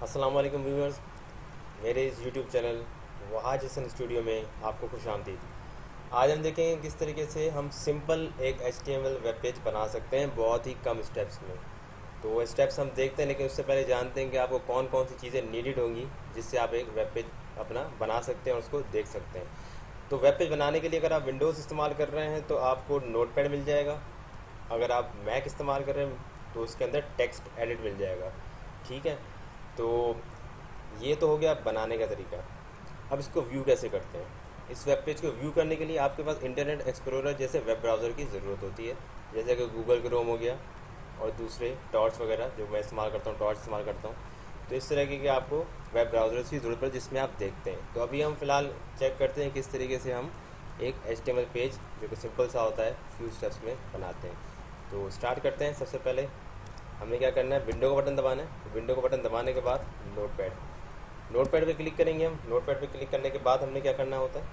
अस्सलाम वालेकुम व्यूअर्स, मेरे इस YouTube channel Wahaj Hasan studio में आपको खुश आमदीद। आज हम देखेंगे किस तरीके से हम सिंपल एक HTML वेब पेज बना सकते हैं बहुत ही कम स्टेप्स में। तो वो स्टेप्स हम देखते हैं, लेकिन उससे पहले जानते हैं कि आपको कौन कौन सी चीज़ें नीडेड होंगी जिससे आप एक वेब पेज अपना बना सकते हैं और उसको देख सकते हैं। तो वेब पेज बनाने के लिए अगर आप विंडोज़ इस्तेमाल कर रहे हैं तो आपको नोटपैड मिल जाएगा। अगर आप मैक इस्तेमाल कर रहे हैं तो उसके अंदर टेक्स्ट एडिट मिल जाएगा। ठीक है, तो ये तो हो गया बनाने का तरीका। अब इसको व्यू कैसे करते हैं? इस वेब पेज को व्यू करने के लिए आपके पास इंटरनेट एक्सप्लोरर जैसे वेब ब्राउज़र की ज़रूरत होती है, जैसे कि गूगल क्रोम हो गया और दूसरे टॉर्च वगैरह जो मैं इस्तेमाल करता हूँ, टॉर्च इस्तेमाल करता हूँ। तो इस तरह के आपको वेब ब्राउज़र्स की ज़रूरत पड़े जिसमें आप देखते हैं। तो अभी हम फ़िलहाल चेक करते हैं किस तरीके से हम एक HTML पेज जो कि सिंपल सा होता है फ्यू स्टेप्स में बनाते हैं। तो स्टार्ट करते हैं। सबसे पहले हमें क्या करना है, विंडो का बटन दबाना है। तो विंडो का बटन दबाने के बाद नोटपैड पे क्लिक करेंगे हम। नोटपैड पे क्लिक करने के बाद हमने क्या करना होता है,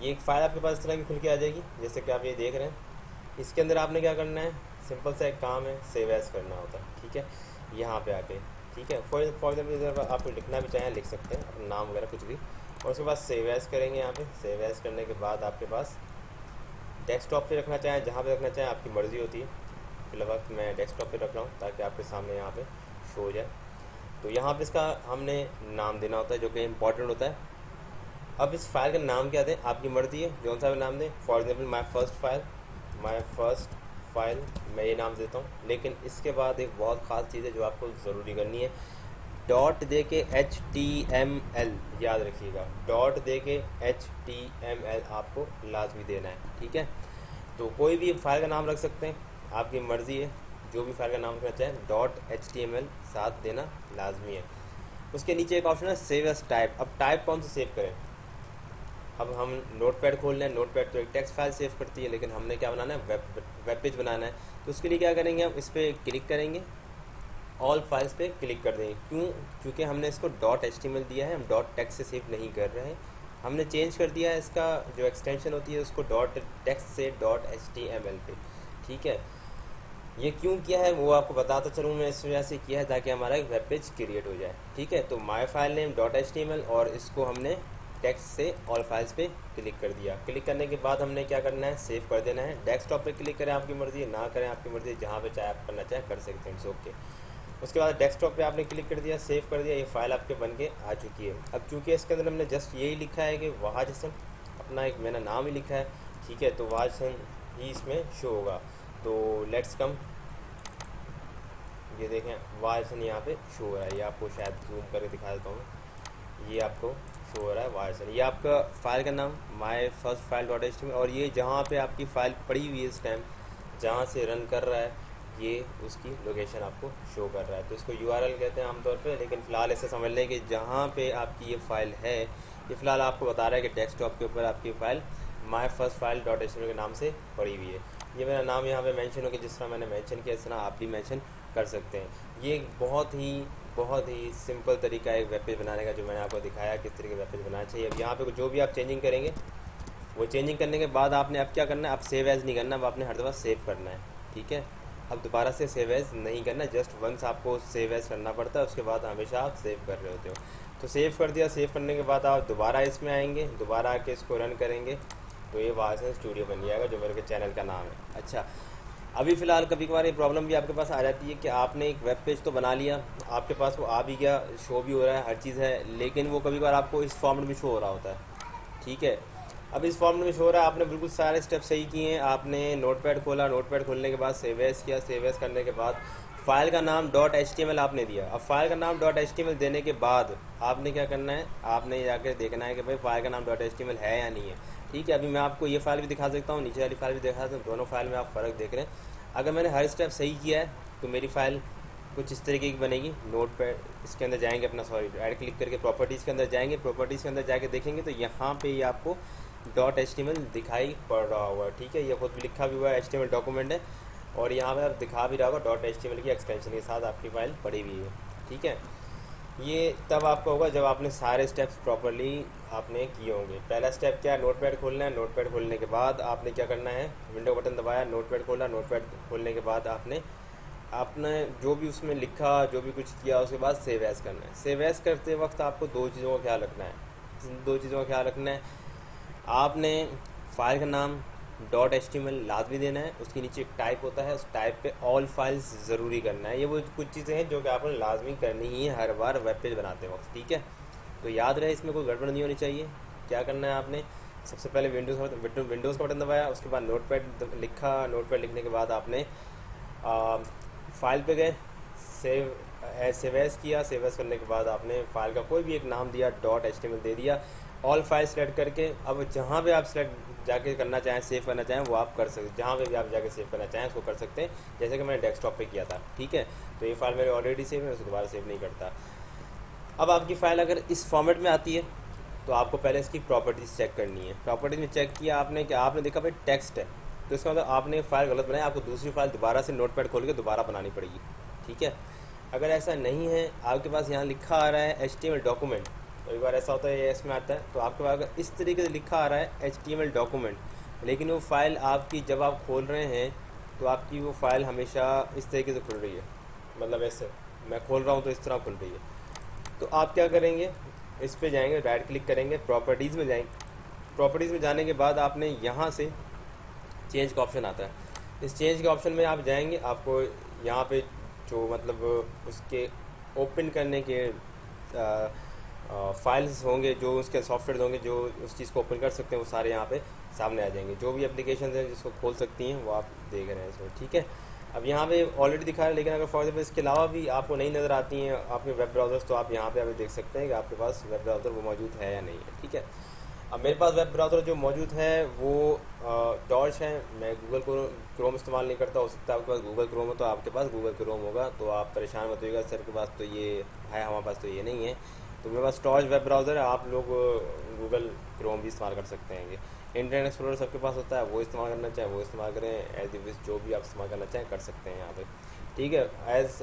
ये एक फ़ाइल आपके पास इस तरह की खुल के आ जाएगी जैसे कि आप ये देख रहे हैं। इसके अंदर आपने क्या करना है, सिंपल सा एक काम है, सेव एज़ करना होता है। ठीक है, यहाँ पे आके ठीक है, फॉर एग्जाम्पल इधर आपको लिखना भी चाहें लिख सकते हैं अपना नाम वगैरह कुछ भी, और उसके बाद सेव एज़ करेंगे। यहाँ पे सेव एज़ करने के बाद आपके पास डेस्कटॉप पे रखना चाहें, जहाँ पे रखना चाहें आपकी मर्ज़ी होती है। फिलहाल मैं डेस्कटॉप पे रख रहा हूँ ताकि आपके सामने यहाँ पे शो हो जाए। तो यहाँ पे इसका हमने नाम देना होता है जो कि इम्पॉर्टेंट होता है। अब इस फाइल का नाम क्या दें, आपकी मर्ज़ी है, जौन सा भी नाम दें। For example my first file मैं ये नाम देता हूँ। लेकिन इसके बाद एक बहुत ख़ास चीज़ है जो आपको ज़रूरी करनी है, डॉट दे के HTML याद रखिएगा। डॉट दे के HTML आपको लाजमी देना है। ठीक है, तो कोई भी फाइल का नाम रख सकते हैं, आपकी मर्ज़ी है, जो भी फाइल का नाम रखना चाहें डॉट HTML साथ देना लाजमी है। उसके नीचे एक ऑप्शन है सेव एज टाइप। अब टाइप कौन सा सेव करें? अब हम नोटपैड खोल लें। नोटपैड तो एक टेक्स्ट फाइल सेव करती है, लेकिन हमने क्या बनाना है, वेब पेज बनाना है। तो उसके लिए क्या करेंगे, हम इस पर क्लिक करेंगे, ऑल फाइल्स पे क्लिक कर देंगे। क्यों? क्योंकि हमने इसको डॉट HTML दिया है, हम डॉट टेक्स्ट से सेव नहीं कर रहे हैं। हमने चेंज कर दिया है इसका जो एक्सटेंशन होती है उसको डॉट टेक्स्ट से डॉट HTML पे। ठीक है, ये क्यों किया है वो आपको बताता चलूँ मैं। इस वजह से किया है ताकि हमारा एक वेब पेज क्रिएट हो जाए। ठीक है, तो my file name dot HTML और इसको हमने टेक्स्ट से ऑल फाइल्स पे क्लिक कर दिया। क्लिक करने के बाद हमने क्या करना है, सेव कर देना है। डेस्कटॉप पे क्लिक करें आपकी मर्ज़ी, ना करें आपकी मर्ज़ी, जहाँ पे चाहे आप करना चाहें कर सकते हैं, ओके। उसके बाद डेस्कटॉप पे आपने क्लिक कर दिया, सेव कर दिया, ये फाइल आपके बन के आ चुकी है। अब चूँकि इसके अंदर हमने जस्ट यही लिखा है कि वहाज हसन, अपना एक मैंने नाम ही लिखा है। ठीक है, तो वहाज हसन ही इसमें शो होगा। तो लेट्स कम, ये देखें वायरसन यहाँ पे शो हो रहा है। ये आपको शायद जूम करके दिखा देता हूँ। ये आपको शो हो रहा है वायरसन। ये आपका फाइल का नाम my first file dot HTML, और ये जहाँ पे आपकी फ़ाइल पड़ी हुई है इस टाइम, जहाँ से रन कर रहा है, ये उसकी लोकेशन आपको शो कर रहा है। तो इसको URL कहते हैं आमतौर पे, लेकिन फ़िलहाल ऐसे समझ लें कि जहाँ पे आपकी ये फ़ाइल है, ये फ़िलहाल आपको बता रहा है कि डेस्कटॉप के ऊपर आपकी file my first file dot HTML के नाम से पड़ी हुई है। ये मेरा नाम यहाँ पे मेंशन हो गया, जिस तरह मैंने मेंशन किया इस तरह आप भी मेंशन कर सकते हैं। ये एक बहुत ही सिंपल तरीका है एक वेब पेज बनाने का, जो मैंने आपको दिखाया किस तरीके वेब पेज बनाना चाहिए। अब यहाँ पे जो भी आप चेंजिंग करेंगे, वो चेंजिंग करने के बाद आपने अब क्या करना है, अब सेव एज़ नहीं करना, अब आपने हर दफ़ा सेव करना है। ठीक है, अब दोबारा से सेव एज़ नहीं करना, जस्ट वंस आपको सेव एज़ करना पड़ता है, उसके बाद हमेशा आप सेव कर रहे होते हो। तो सेव कर दिया, सेव करने के बाद आप दोबारा इसमें आएंगे, दोबारा आके इसको रन करेंगे, तो ये वहाँ से स्टूडियो बन जाएगा जो मेरे के चैनल का नाम है। अच्छा, अभी फ़िलहाल कभी कभार ये प्रॉब्लम भी आपके पास आ जाती है कि आपने एक वेब पेज तो बना लिया, आपके पास वो आ भी गया, शो भी हो रहा है, हर चीज़ है, लेकिन वो कभी कभार आपको इस फॉर्मेट में शो हो रहा होता है। ठीक है, अब इस फॉर्मेट में शो हो रहा है, आपने बिल्कुल सारे स्टेप सही किए हैं। आपने नोटपैड खोला, नोटपैड खोलने के बाद सेव एज़ किया, सेव एज़ करने के बाद फाइल का नाम डॉट HTML आपने दिया। अब फाइल का नाम डॉट HTML देने के बाद आपने क्या करना है, आपने जाकर देखना है कि भाई फाइल का नाम डॉट HTML है या नहीं है। ठीक है, अभी मैं आपको ये फाइल भी दिखा सकता हूँ, नीचे वाली फाइल भी दिखा सकता हूँ, दोनों फाइल में आप फ़र्क देख रहे हैं। अगर मैंने हर स्टेप सही किया है तो मेरी फ़ाइल कुछ इस तरीके की बनेगी। नोटपैड इसके अंदर जाएंगे, अपना सॉरी ऐड क्लिक करके प्रॉपर्टीज़ के अंदर जाएंगे, प्रॉपर्टीज़ के अंदर जाके देखेंगे तो यहाँ पे ये आपको डॉट HTML दिखाई पड़ रहा होगा। ठीक है, ये खुद भी लिखा भी हुआ है, HTML डॉक्यूमेंट है, और यहाँ पे आप दिखा भी रहा होगा डॉट HTML की एक्सटेंशन के साथ आपकी फ़ाइल पड़ी हुई है। ठीक है, ये तब आपका होगा जब आपने सारे स्टेप्स प्रॉपरली आपने किए होंगे। पहला स्टेप क्या है, नोटपैड खोलना है। नोटपैड खोलने के बाद आपने क्या करना है, विंडो बटन दबाया, नोटपैड खोला, नोटपैड खोलने के बाद आपने आपने जो भी उसमें लिखा, जो भी कुछ किया, उसके बाद सेव एज करना है। सेव एज करते वक्त आपको दो चीज़ों का ख्याल रखना है। इन दो चीज़ों का ख्याल रखना है, आपने फाइल का नाम .html लाजमी देना है, उसके नीचे एक टाइप होता है, उस टाइप पे ऑल फाइल्स ज़रूरी करना है। ये वो कुछ चीज़ें हैं जो कि आपने लाजमी करनी ही है हर बार वेब पेज बनाते वक्त, ठीक है। तो याद रहे, इसमें कोई गड़बड़ नहीं होनी चाहिए। क्या करना है आपने, सबसे पहले विंडोज़ का बटन दबाया, उसके बाद नोटपैड लिखा, नोटपैड लिखने के बाद आपने फाइल पे गए, सेव एज किया। सेव एज करने के बाद आपने फाइल का कोई भी एक नाम दिया, .html दे दिया, ऑल फाइल सेलेक्ट करके अब जहाँ पे आप सेलेक्ट जाके करना चाहें, सेव करना चाहें, वो आप कर सकते, जहाँ पे भी आप जाके सेव करना चाहें उसको कर सकते हैं, जैसे कि मैंने डेस्कटॉप पे किया था, ठीक है। तो ये फाइल मेरे ऑलरेडी सेव है, उसको दोबारा सेव नहीं करता। अब आपकी फ़ाइल अगर इस फॉर्मेट में आती है तो आपको पहले इसकी प्रॉपर्टीज़ चेक करनी है। प्रॉपर्टीज़ में चेक किया आपने कि आपने देखा भाई टेक्स्ट है, तो इसका मतलब आपने फ़ाइल गलत बनाई, आपको दूसरी फाइल दोबारा से नोटपैड खोल के दोबारा बनानी पड़ेगी, ठीक है। अगर ऐसा नहीं है, आपके पास यहाँ लिखा आ रहा है HTML डॉक्यूमेंट, तो एक बार ऐसा होता है, ये इसमें आता है, तो आपके पास अगर इस तरीके से लिखा आ रहा है HTML डॉक्यूमेंट, लेकिन वो फ़ाइल आपकी जब आप खोल रहे हैं तो आपकी वो फ़ाइल हमेशा इस तरीके से खुल रही है, मतलब ऐसे मैं खोल रहा हूँ तो इस तरह खुल रही है। तो आप क्या करेंगे, इस पे जाएंगे, राइट क्लिक करेंगे, प्रॉपर्टीज़ में जाएंगे। प्रॉपर्टीज़ में जाने के बाद आपने यहाँ से चेंज का ऑप्शन आता है, इस चेंज के ऑप्शन में आप जाएंगे, आपको यहाँ पे जो मतलब उसके ओपन करने के फाइल्स होंगे, जो उसके सॉफ्टवेयर होंगे जो उस चीज़ को ओपन कर सकते हैं, वो सारे यहाँ पे सामने आ जाएंगे। जो भी एप्लीकेशन हैं जिसको खोल सकती हैं वो आप देख रहे हैं इसमें, ठीक है। अब यहाँ पे ऑलरेडी दिखा रहा है, लेकिन अगर फॉर एग्जाम्पल इसके अलावा भी आपको नहीं नज़र आती हैं आपके वेब ब्राउज़र्स, तो आप यहाँ पे अभी देख सकते हैं कि आपके पास वेब ब्राउज़र वो मौजूद है या नहीं है, ठीक है। अब मेरे पास वेब ब्राउज़र जो मौजूद है वो टॉर्च है। मैं गूगल क्रोम इस्तेमाल नहीं करता, हो सकता है आपके पास गूगल क्रोम हो तो आपके पास गूगल क्रोम होगा, तो आप परेशान मत होइएगा, सर के पास तो ये है, हमारे पास तो ये नहीं है। तो मेरे पास टॉर्च वेब ब्राउज़र है, आप लोग गूगल क्रोम भी इस्तेमाल कर सकते हैं। इंटरनेट एक्सप्लोरर सबके पास होता है, वो इस्तेमाल करना चाहें वो इस्तेमाल करें, एज इट इज़ जो भी आप इस्तेमाल करना चाहें कर सकते हैं यहाँ पे, ठीक है। एज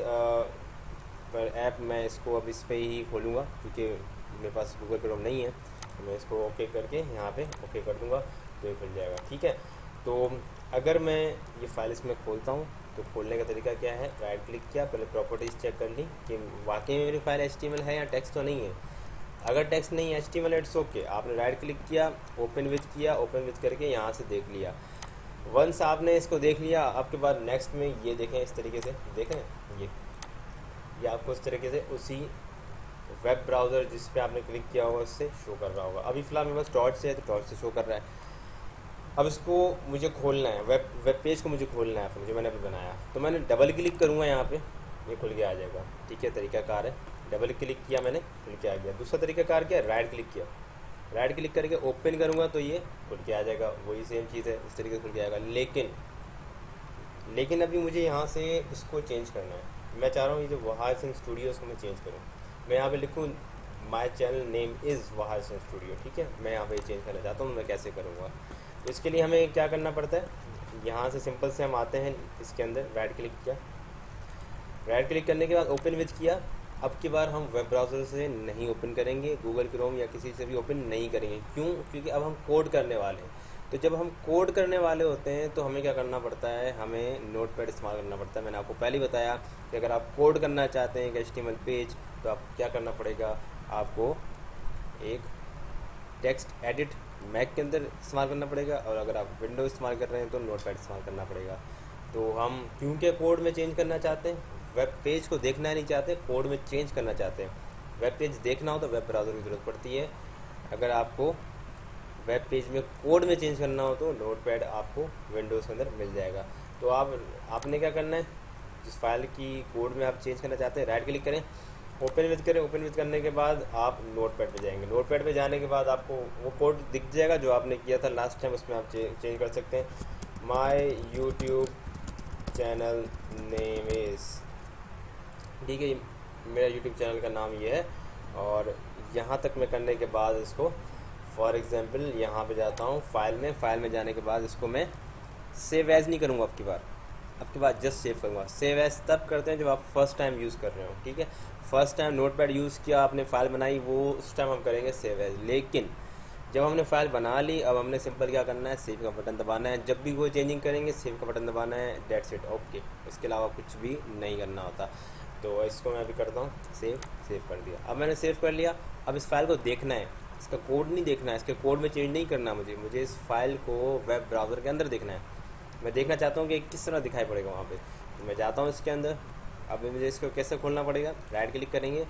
पर ऐप मैं इसको अब इस पर ही खोलूँगा क्योंकि मेरे पास गूगल क्रोम नहीं है, तो मैं इसको ओके करके यहाँ पे ओके कर दूँगा तो ये खुल जाएगा, ठीक है। तो अगर मैं ये फाइल इसमें खोलता हूँ तो खोलने का तरीका क्या है, राइट क्लिक किया, पहले प्रॉपर्टीज़ चेक कर ली कि वाकई में मेरी फाइल HTML है या टेक्स्ट तो नहीं है। अगर टेक्स्ट नहीं है HTML इट्स ओके, आपने राइट क्लिक किया, ओपन विथ किया, ओपन विथ करके यहाँ से देख लिया। वंस आपने इसको देख लिया, आपके बाद नेक्स्ट में ये देखें, इस तरीके से देखें, ये आपको इस तरीके से उसी वेब ब्राउज़र जिस पे आपने क्लिक किया होगा उससे शो कर रहा होगा। अभी फ़िलहाल मेरे पास टॉर्च से है तो टॉर्च से शो कर रहा है। अब इसको मुझे खोलना है, वेब पेज को मुझे खोलना है अपने जो मैंने अभी बनाया, तो मैंने डबल क्लिक करूँगा यहाँ पे, ये खुल के आ जाएगा, ठीक है। तरीकाकार है, डबल क्लिक किया मैंने, खुल के आ गया। दूसरा तरीकाकार क्या है, राइट क्लिक किया, राइट क्लिक करके ओपन करूँगा तो ये खुल के आ जाएगा, वही सेम चीज़ है, इस तरीके से खुल के आएगा। लेकिन अभी मुझे यहाँ से इसको चेंज करना है। मैं चाह रहा हूँ ये जो वहाज स्टूडियो इसको मैं चेंज करूँ। मैं यहाँ पे लिखूँ my channel name is Wahaj studio, ठीक है। मैं यहाँ पे चेंज करना चाहता हूँ, मैं कैसे करूँगा। तो इसके लिए हमें क्या करना पड़ता है, यहाँ से सिंपल से हम आते हैं इसके अंदर, राइट क्लिक किया, राइट क्लिक करने के बाद ओपन विथ किया। अब की बार हम वेब ब्राउज़र से नहीं ओपन करेंगे, गूगल क्रोम या किसी से भी ओपन नहीं करेंगे। क्यों? क्योंकि अब हम कोड करने वाले हैं। तो जब हम कोड करने वाले होते हैं तो हमें क्या करना पड़ता है, हमें नोटपैड इस्तेमाल करना पड़ता है। मैंने आपको पहले ही बताया कि अगर आप कोड करना चाहते हैं HTML पेज, तो आप क्या करना पड़ेगा, आपको एक टेक्स्ट एडिट मैक के अंदर इस्तेमाल करना पड़ेगा, और अगर आप विंडो इस्तेमाल कर रहे हैं तो नोटपैड इस्तेमाल करना पड़ेगा। तो हम क्योंकि कोड में चेंज करना चाहते हैं, वेब पेज को देखना नहीं चाहते, कोड में चेंज करना चाहते हैं। वेब पेज देखना हो तो वेब ब्राउज़र की ज़रूरत पड़ती है। अगर आपको वेब पेज में कोड में चेंज करना हो तो नोटपैड आपको विंडोज़ के अंदर मिल जाएगा। तो आपने क्या करना है, जिस फाइल की कोड में आप चेंज करना चाहते हैं, राइट क्लिक करें, ओपन विथ करें। ओपन विथ करने के बाद आप नोटपैड पे जाएंगे। नोटपैड पे जाने के बाद आपको वो कोड दिख जाएगा जो आपने किया था लास्ट टाइम, उसमें आप चेंज कर सकते हैं। My YouTube channel name is, ठीक है, मेरा यूट्यूब चैनल का नाम ये है। और यहाँ तक मैं करने के बाद इसको फॉर एग्ज़ाम्पल यहाँ पे जाता हूँ फाइल में जाने के बाद इसको मैं सेव एज़ नहीं करूँगा अब के बाद जस्ट सेव करूँगा। सेव एज़ तब करते हैं जब आप फर्स्ट टाइम यूज़ कर रहे हो, ठीक है। फर्स्ट टाइम नोटपैड यूज़ किया, आपने फाइल बनाई, वो उस टाइम हम करेंगे सेव एज़। लेकिन जब हमने फाइल बना ली, अब हमने सिंपल क्या करना है, सेव का बटन दबाना है। जब भी कोई चेंजिंग करेंगे सेव का बटन दबाना है, डेट्स इट, ओके। इसके अलावा कुछ भी नहीं करना होता। तो इसको मैं अभी करता हूँ सेव कर दिया। अब मैंने सेव कर लिया। अब इस फाइल को देखना है, इसका कोड नहीं देखना है, इसके कोड में चेंज नहीं करना मुझे इस फाइल को वेब ब्राउज़र के अंदर देखना है। मैं देखना चाहता हूँ कि किस तरह दिखाई पड़ेगा वहाँ पे। तो मैं जाता हूँ इसके अंदर। अब मुझे इसको कैसे खोलना पड़ेगा, राइट क्लिक करेंगे,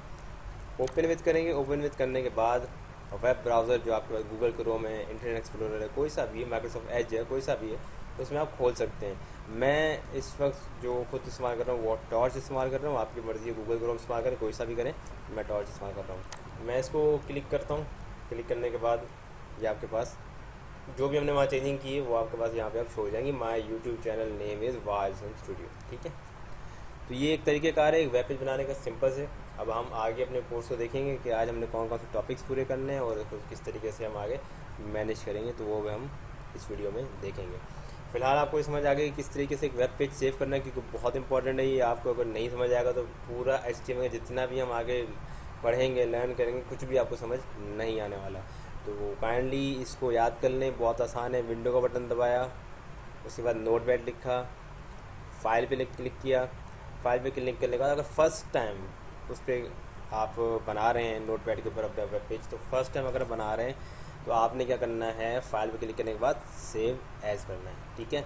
ओपन विथ करेंगे। ओपन विथ करने के बाद वेब ब्राउज़र जो आपके पास गूगल क्रोम है, इंटरनेट एक्सप्लोरर है, कोई सा भी है, माइक्रोसॉफ्ट एज है, कोई सा भी है, तो उसमें आप खोल सकते हैं। मैं इस वक्त जो खुद इस्तेमाल कर रहा हूँ वो टॉर्च इस्तेमाल कर रहा हूँ। आपकी मर्ज़ी है गूगल क्रोम इस्तेमाल करें, कोई सा भी करें, मैं टॉर्च इस्तेमाल कर रहा हूँ। मैं इसको क्लिक करता हूँ। क्लिक करने के बाद ये आपके पास जो भी हमने वहाँ चेंजिंग की है वो आपके पास यहाँ पे आप शो हो जाएंगी। My YouTube channel name is वाजसन स्टूडियो, ठीक है। तो ये एक तरीक़ेकार है एक वेब पेज बनाने का, सिंपल से। अब हम आगे अपने कोर्स को देखेंगे कि आज हमने कौन कौन से टॉपिक्स पूरे करने हैं और किस तरीके से हम आगे मैनेज करेंगे, तो वो हम इस वीडियो में देखेंगे। फ़िलहाल आपको ये समझ आ गई कि किस तरीके से एक वेब पेज सेव करना है, क्योंकि बहुत इंपॉर्टेंट है ये। आपको अगर नहीं समझ आएगा तो पूरा HTML जितना भी हम आगे पढ़ेंगे, लर्न करेंगे, कुछ भी आपको समझ नहीं आने वाला। तो काइंडली इसको याद कर लें, बहुत आसान है। विंडो का बटन दबाया, उसके बाद नोटपैड लिखा, फाइल पे क्लिक किया। फाइल पे क्लिक करने के बाद अगर फर्स्ट टाइम उस पर आप बना रहे हैं नोटपैड के ऊपर अपना वेब पेज, तो फर्स्ट टाइम अगर बना रहे हैं तो आपने क्या करना है, फाइल पे क्लिक करने के बाद सेव एज करना है, ठीक है।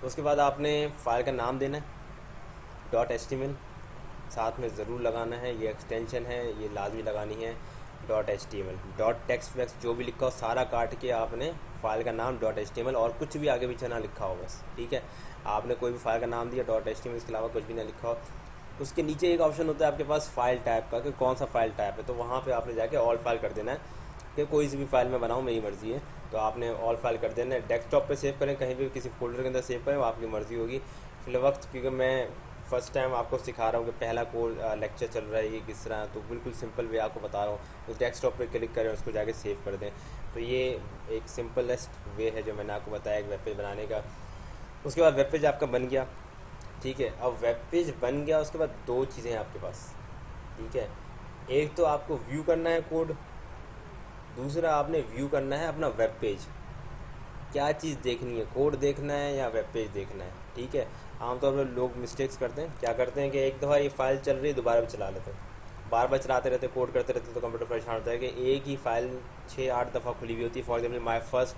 उसके बाद आपने फाइल का नाम देना है .html, साथ में ज़रूर लगाना है, ये एक्सटेंशन है, ये लाजमी लगानी है। .html .text वैक्स जो भी लिखा हो सारा काट के आपने फाइल का नाम .html, और कुछ भी आगे पीछे ना लिखा हो बस, ठीक है। आपने कोई भी फाइल का नाम दिया .html, इसके अलावा कुछ भी ना लिखा हो। उसके नीचे एक ऑप्शन होता है आपके पास फाइल टाइप का, कि कौन सा फाइल टाइप है, तो वहाँ पे आपने जाके ऑल फाइल कर देना है कि कोई सी भी फाइल में बनाऊँ, मेरी मर्ज़ी है। तो आपने ऑल फाइल कर देना है। डेस्कटॉप पे सेव करें, कहीं भी किसी फोल्डर के अंदर सेव करें, वो आपकी मर्ज़ी होगी। फिल वक्त क्योंकि मैं फ़र्स्ट टाइम आपको सिखा रहा हूँ कि पहला कोर्स लेक्चर चल रहा है ये किस तरह, तो बिल्कुल सिंपल वे आपको बता रहा हूँ। उस डेस्कटॉप पे क्लिक करें, उसको जाके सेव कर दें। तो ये एक सिंपलेस्ट वे है जो मैंने आपको बताया एक वेब पेज बनाने का। उसके बाद वेब पेज आपका बन गया, ठीक है। अब वेब पेज बन गया, उसके बाद दो चीज़ें हैं आपके पास, ठीक है। एक तो आपको व्यू करना है कोड, दूसरा आपने व्यू करना है अपना वेब पेज। क्या चीज़ देखनी है, कोड देखना है या वेब पेज देखना है, ठीक है। आमतौर पर लोग मिस्टेक्स करते हैं, क्या करते हैं कि एक दफ़ा ये फाइल चल रही है दोबारा भी चला लेते हैं, बार बार चलाते रहते, कोड करते रहते, तो कंप्यूटर परेशान होता है कि एक ही फाइल 6-8 दफ़ा खुली हुई होती है। For example my first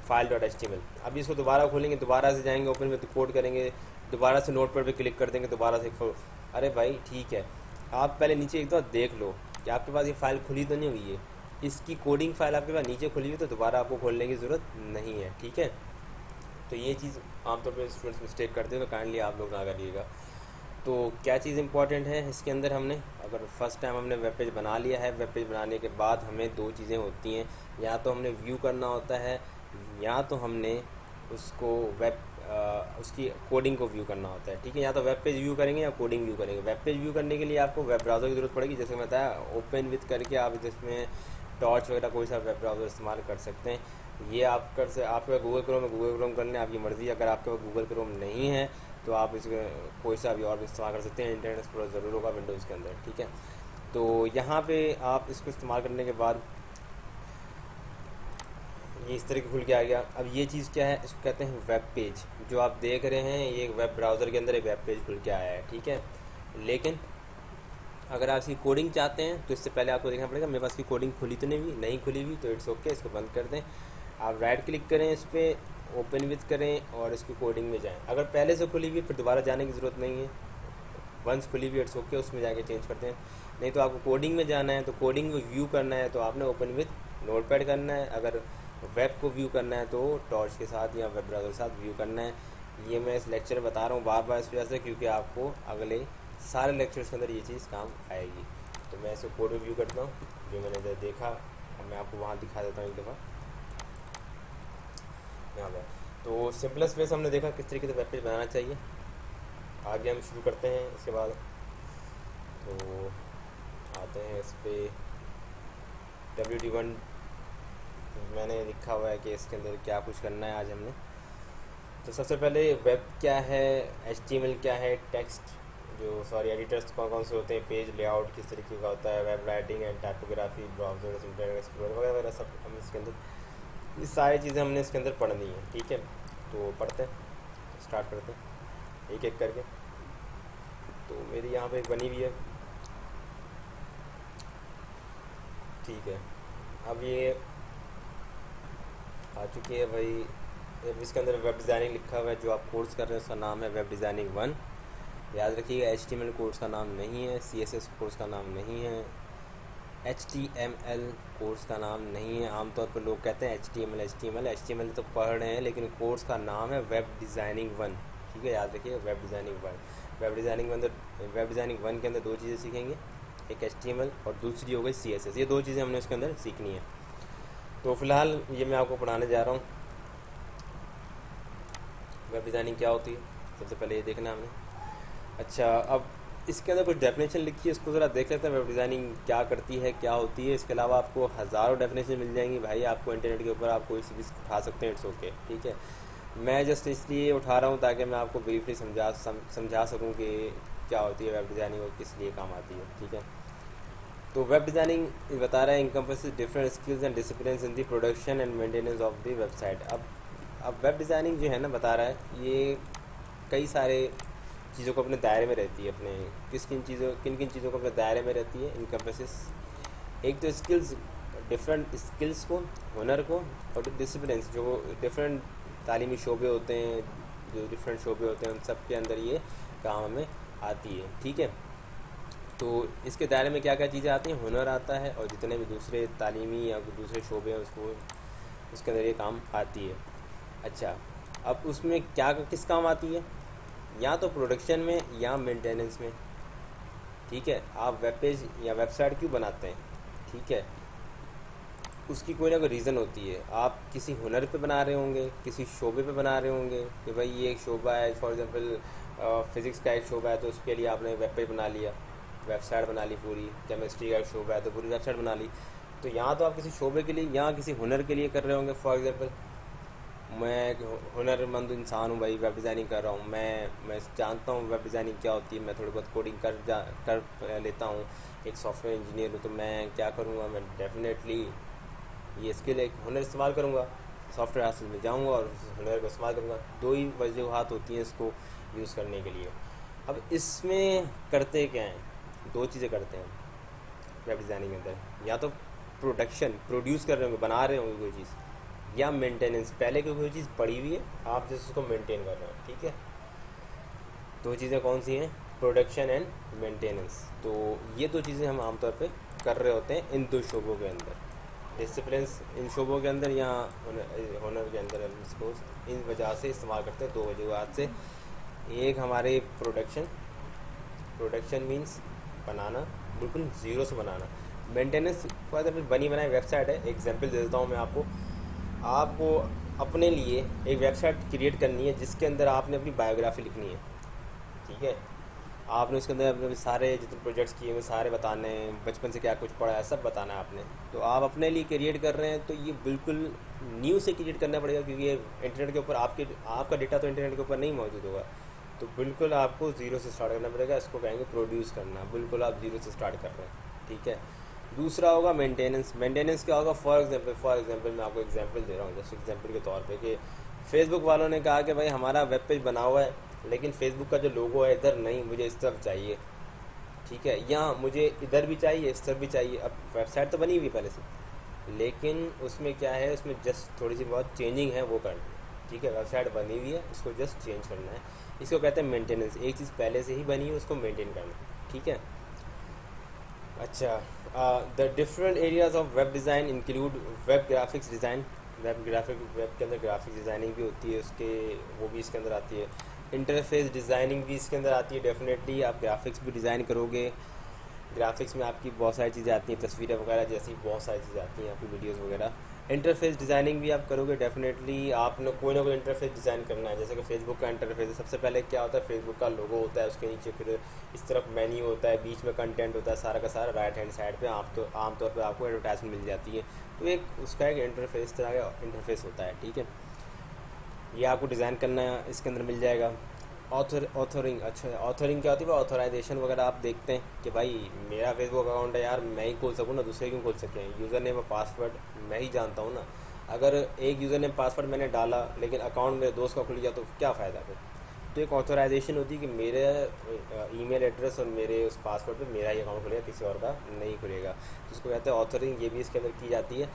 file .html, अभी इसको दोबारा खोलेंगे, दोबारा से जाएंगे ओपन में, तो कोड करेंगे, दोबारा से नोटपैड पे क्लिक कर देंगे, दोबारा से अरे भाई ठीक है, आप पहले नीचे एक दफ़ा देख लो कि आपके पास ये फ़ाइल खुली तो नहीं हुई है। इसकी कोडिंग फाइल आपके पास नीचे खुली हुई, तो दोबारा आपको खोलने की ज़रूरत नहीं है, ठीक है। तो ये चीज़ आमतौर पर स्टूडेंट्स मिस्टेक करते हैं, तो काइंडली आप लोग ना करिएगा। तो क्या चीज़ इंपॉर्टेंट है इसके अंदर, हमने अगर फर्स्ट टाइम हमने वेब पेज बना लिया है, वेब पेज बनाने के बाद हमें दो चीज़ें होती हैं, या तो हमने व्यू करना होता है, या तो हमने उसको उसकी कोडिंग को व्यू करना होता है, ठीक है। या तो वेब पेज व्यू करेंगे या कोडिंग व्यू करेंगे। वेब पेज व्यू करने के लिए आपको वेब ब्राउज़र की ज़रूरत पड़ेगी, जैसे मैं बताया, ओपन विथ करके आप इसमें टॉर्च वगैरह कोई सा वेब ब्राउज़र इस्तेमाल कर सकते हैं। ये आप आपके गूगल क्रोम कर लें, आपकी मर्ज़ी। अगर आपके पास गूगल क्रोम नहीं है तो आप इस कोई सा भी और भी इस्तेमाल कर सकते हैं। इंटरनेट एक्सप्लोरर ज़रूर होगा विंडोज़ के अंदर, ठीक है। तो यहाँ पे आप इसको इस्तेमाल करने के बाद ये इस तरह के खुल के आ गया। अब ये चीज़ क्या है, इसको कहते हैं वेब पेज। जो आप देख रहे हैं ये एक वेब ब्राउज़र के अंदर एक वेब पेज खुल के आया है, ठीक है। लेकिन अगर आप इसकी कोडिंग चाहते हैं तो इससे पहले आपको देखना पड़ेगा मेरे पास की कोडिंग खुली तो नहीं खुली हुई, तो इट्स ओके, इसको बंद कर दें। आप राइट क्लिक करें, इस पर ओपन विथ करें और इसकी कोडिंग में जाएं। अगर पहले से खुली हुई फिर दोबारा जाने की ज़रूरत नहीं है, वंस खुली हुई इट्स ओके, उसमें जाके चेंज करते हैं। नहीं तो आपको कोडिंग में जाना है, तो कोडिंग में व्यू करना है तो आपने ओपन विथ नोटपैड करना है। अगर वेब को व्यू करना है तो टॉर्च के साथ या वेब ब्राउज़र के साथ व्यू करना है। ये मैं इस लेक्चर में बता रहा हूँ बार बार इस वजह से, क्योंकि आपको अगले सारे लेक्चर्स के अंदर ये चीज़ काम आएगी। तो मैं इसको कोड रिव्यू करता हूँ जो मैंने इधर देखा, और मैं आपको वहाँ दिखा देता हूँ एक दफ़ा यहाँ पर। तो सिंपलेस्ट वे से हमने देखा किस तरीके से वेब पेज बनाना चाहिए। आगे हम शुरू करते हैं इसके बाद। तो आते हैं इस पर WD1 मैंने लिखा हुआ है कि इसके अंदर क्या कुछ करना है आज हमने। तो सबसे पहले वेब क्या है, HTML क्या है, टेक्स्ट एडिटर्स कौन कौन से होते हैं, पेज लेआउट किस तरीके का होता है, web writing and typography, browser, internet explorer वगैरह वगैरह सब हम इसके अंदर, ये सारी चीज़ें हमने इसके अंदर पढ़नी है। ठीक है, तो पढ़ते हैं, स्टार्ट करते हैं एक एक करके। तो मेरी यहाँ पे एक बनी हुई है। ठीक है, अब ये आ चुकी है भाई। अब इसके अंदर वेब डिज़ाइनिंग लिखा हुआ है, जो आप कोर्स कर रहे हैं उसका नाम है वेब डिज़ाइनिंग 1। याद रखिएगा HTML कोर्स का नाम नहीं है, CSS कोर्स का नाम नहीं है, HTML कोर्स का नाम नहीं है। आमतौर पर लोग कहते हैं HTML तो पढ़ रहे हैं, लेकिन कोर्स का नाम है वेब डिज़ाइनिंग 1। ठीक है, याद रखिए वेब डिज़ाइनिंग 1। वेब डिज़ाइनिंग 1 के अंदर दो चीज़ें सीखेंगे, एक HTML और दूसरी हो गई CSS। ये दो चीज़ें हमने उसके अंदर सीखनी है। तो फिलहाल ये मैं आपको पढ़ाने जा रहा हूँ वेब डिज़ाइनिंग क्या होती है। सबसे पहले ये देखना है हमने। अच्छा, अब इसके अंदर कुछ डेफिनेशन लिखी है, इसको ज़रा देख लेते हैं वेब डिज़ाइनिंग क्या करती है, क्या होती है। इसके अलावा आपको हज़ारों डेफिनेशन मिल जाएंगी भाई, आपको इंटरनेट के ऊपर आप कोई सी भी उठा सकते हैं, इट्स ओके। ठीक है, मैं जस्ट इसलिए उठा रहा हूँ ताकि मैं आपको ब्रीफली समझा सकूँ कि क्या होती है वेब डिज़ाइनिंग और किस लिए काम आती है। ठीक है, तो वेब डिज़ाइनिंग बता रहा है encompasses different skills and disciplines in the production and maintenance of the website. अब वेब डिज़ाइनिंग जो है ना, बता रहा है ये कई सारे चीज़ों को अपने दायरे में रहती है। अपने किन किन चीज़ों को अपने दायरे में रहती है इनकम्पसेस। एक तो स्किल्स, डिफरेंट स्किल्स को, हुनर को, और डिसिप्लिन्स जो डिफरेंट तालीमी शोबे होते हैं, जो डिफरेंट शोबे होते हैं, उन सब के अंदर ये काम में आती है। ठीक है, तो इसके दायरे में क्या क्या चीज़ें आती हैं, हुनर आता है, और जितने भी दूसरे तालीमी या दूसरे शोबे हैं उसके अंदर ये काम आती है। अच्छा, अब उसमें क्या किस काम आती है, या तो प्रोडक्शन में या मेंटेनेंस में। ठीक है, आप वेब पेज या वेबसाइट क्यों बनाते हैं, ठीक है, उसकी कोई ना कोई रीज़न होती है। आप किसी हुनर पे बना रहे होंगे, किसी शोबे पे बना रहे होंगे कि भाई ये एक शोबा है, फॉर एग्जांपल फ़िज़िक्स का एक शोबा है तो उसके लिए आपने वेब पेज बना लिया, वेबसाइट बना ली पूरी। केमिस्ट्री का एक शोबा है तो पूरी वेबसाइट बना ली। तो यहाँ तो आप किसी शोबे के लिए या किसी हुनर के लिए कर रहे होंगे। फॉर एग्जांपल मैं एक हुनरमंद इंसान हूँ भाई, वेब डिज़ाइनिंग कर रहा हूँ, मैं जानता हूँ वेब डिज़ाइनिंग क्या होती है, मैं थोड़ी बहुत कोडिंग कर लेता हूँ, एक सॉफ्टवेयर इंजीनियर हूँ। तो मैं क्या करूँगा, मैं डेफिनेटली ये स्किल एक हुनर इस्तेमाल करूँगा, सॉफ्टवेयर हाउस में जाऊँगा और उस हुनर को इस्तेमाल करूँगा। दो ही वजूहात होती हैं इसको यूज़ करने के लिए। अब इसमें करते क्या हैं, दो चीज़ें करते हैं वेब डिज़ाइनिंग के अंदर, या तो प्रोड्यूस कर रहे होंगे, बना रहे होंगे कोई चीज़, या मेंटेनेंस, पहले कोई चीज़ पड़ी हुई है आप जैसे उसको मेंटेन कर रहे हैं। ठीक है, दो चीज़ें कौन सी हैं, प्रोडक्शन एंड मेंटेनेंस। तो ये दो चीज़ें हम आमतौर पे कर रहे होते हैं इन दो शोबों के अंदर, डिसिप्लिन्स इन शोबों के अंदर या हुनर के अंदर। हम इसको इन वजह से इस्तेमाल करते हैं, दो वजूहत से। एक हमारे प्रोडक्शन मीन्स बनाना, बिल्कुल ज़ीरो से बनाना। मेंटेनेंस फॉर एग्जाम्पल बनी बनाई वेबसाइट है, एग्जाम्पल दे देता हूँ मैं आपको अपने लिए एक वेबसाइट क्रिएट करनी है जिसके अंदर आपने अपनी बायोग्राफी लिखनी है। ठीक है, आपने उसके अंदर अपने सारे जितने प्रोजेक्ट्स किए हुए सारे बताने हैं, बचपन से क्या कुछ पढ़ा है सब बताना है आपने। तो आप अपने लिए क्रिएट कर रहे हैं तो ये बिल्कुल न्यू से क्रिएट करना पड़ेगा, क्योंकि ये इंटरनेट के ऊपर आपका डेटा तो इंटरनेट के ऊपर नहीं मौजूद होगा। तो बिल्कुल आपको ज़ीरो से स्टार्ट करना पड़ेगा। इसको कहेंगे प्रोड्यूस करना, बिल्कुल आप ज़ीरो से स्टार्ट कर रहे हैं। ठीक है, दूसरा होगा मेंटेनेंस क्या होगा, फॉर एग्जांपल मैं आपको एग्जांपल दे रहा हूँ, जैसे एग्जांपल के तौर पे कि फेसबुक वालों ने कहा कि भाई हमारा वेब पेज बना हुआ है, लेकिन फेसबुक का जो लोगो है इधर नहीं, मुझे इस तरफ चाहिए। ठीक है, या मुझे इधर भी चाहिए, इस तरफ भी चाहिए। अब वेबसाइट तो बनी हुई है पहले से, लेकिन उसमें क्या है, उसमें जस्ट थोड़ी सी बहुत चेंजिंग है, वो करनी है। ठीक है, वेबसाइट बनी हुई है, उसको जस्ट चेंज करना है। इसको कहते हैं मेंटेनेंस, एक चीज़ पहले से ही बनी है उसको मेंटेन करना। ठीक है, अच्छा, the different areas of web design include web graphics design. Web के अंदर ग्राफिक्स डिज़ाइनिंग भी होती है, उसके वो भी इसके अंदर आती है। इंटरफेस डिज़ाइनिंग भी इसके अंदर आती है। डेफिनेटली आप ग्राफिक्स भी डिज़ाइन करोगे, ग्राफिक्स में आपकी बहुत सारी चीज़ें आती हैं, तस्वीरें वगैरह जैसी बहुत सारी चीज़ें आती हैं, आपकी वीडियोस वगैरह। इंटरफेस डिज़ाइनिंग भी आप करोगे, डेफिनेटली आपने कोई ना कोई इंटरफेस डिज़ाइन करना है। जैसे कि फेसबुक का इंटरफेस है, सबसे पहले क्या होता है, फेसबुक का लोगो होता है, उसके नीचे फिर इस तरफ मेन्यू होता है, बीच में कंटेंट होता है, सारा का सारा राइट हैंड साइड पे आमतौर पर आपको एडवर्टाइजमेंट मिल जाती है। तो एक उसका एक इंटरफेस तरह का इंटरफेस होता है। ठीक है, ये आपको डिज़ाइन करना इसके अंदर मिल जाएगा। ऑथरिंग, अच्छा ऑथरिंग क्या होती है? ऑथराइजेशन वगैरह आप देखते हैं कि भाई मेरा फेसबुक अकाउंट है यार, मैं ही खोल सकूँ ना, दूसरे क्यों खोल सकें? यूज़र नेम और पासवर्ड मैं ही जानता हूँ ना। अगर एक यूज़र नेम पासवर्ड मैंने डाला लेकिन अकाउंट मेरे दोस्त का खुल गया तो क्या फ़ायदा फिर? तो एक ऑथराइजेशन होती है कि मेरे ईमेल एड्रेस और मेरे उस पासवर्ड पे मेरा ही अकाउंट खुलेगा, किसी और का नहीं खुलेगा। तो इसको कहते हैं ऑथरिंग, ये भी इसके अंदर की जाती है।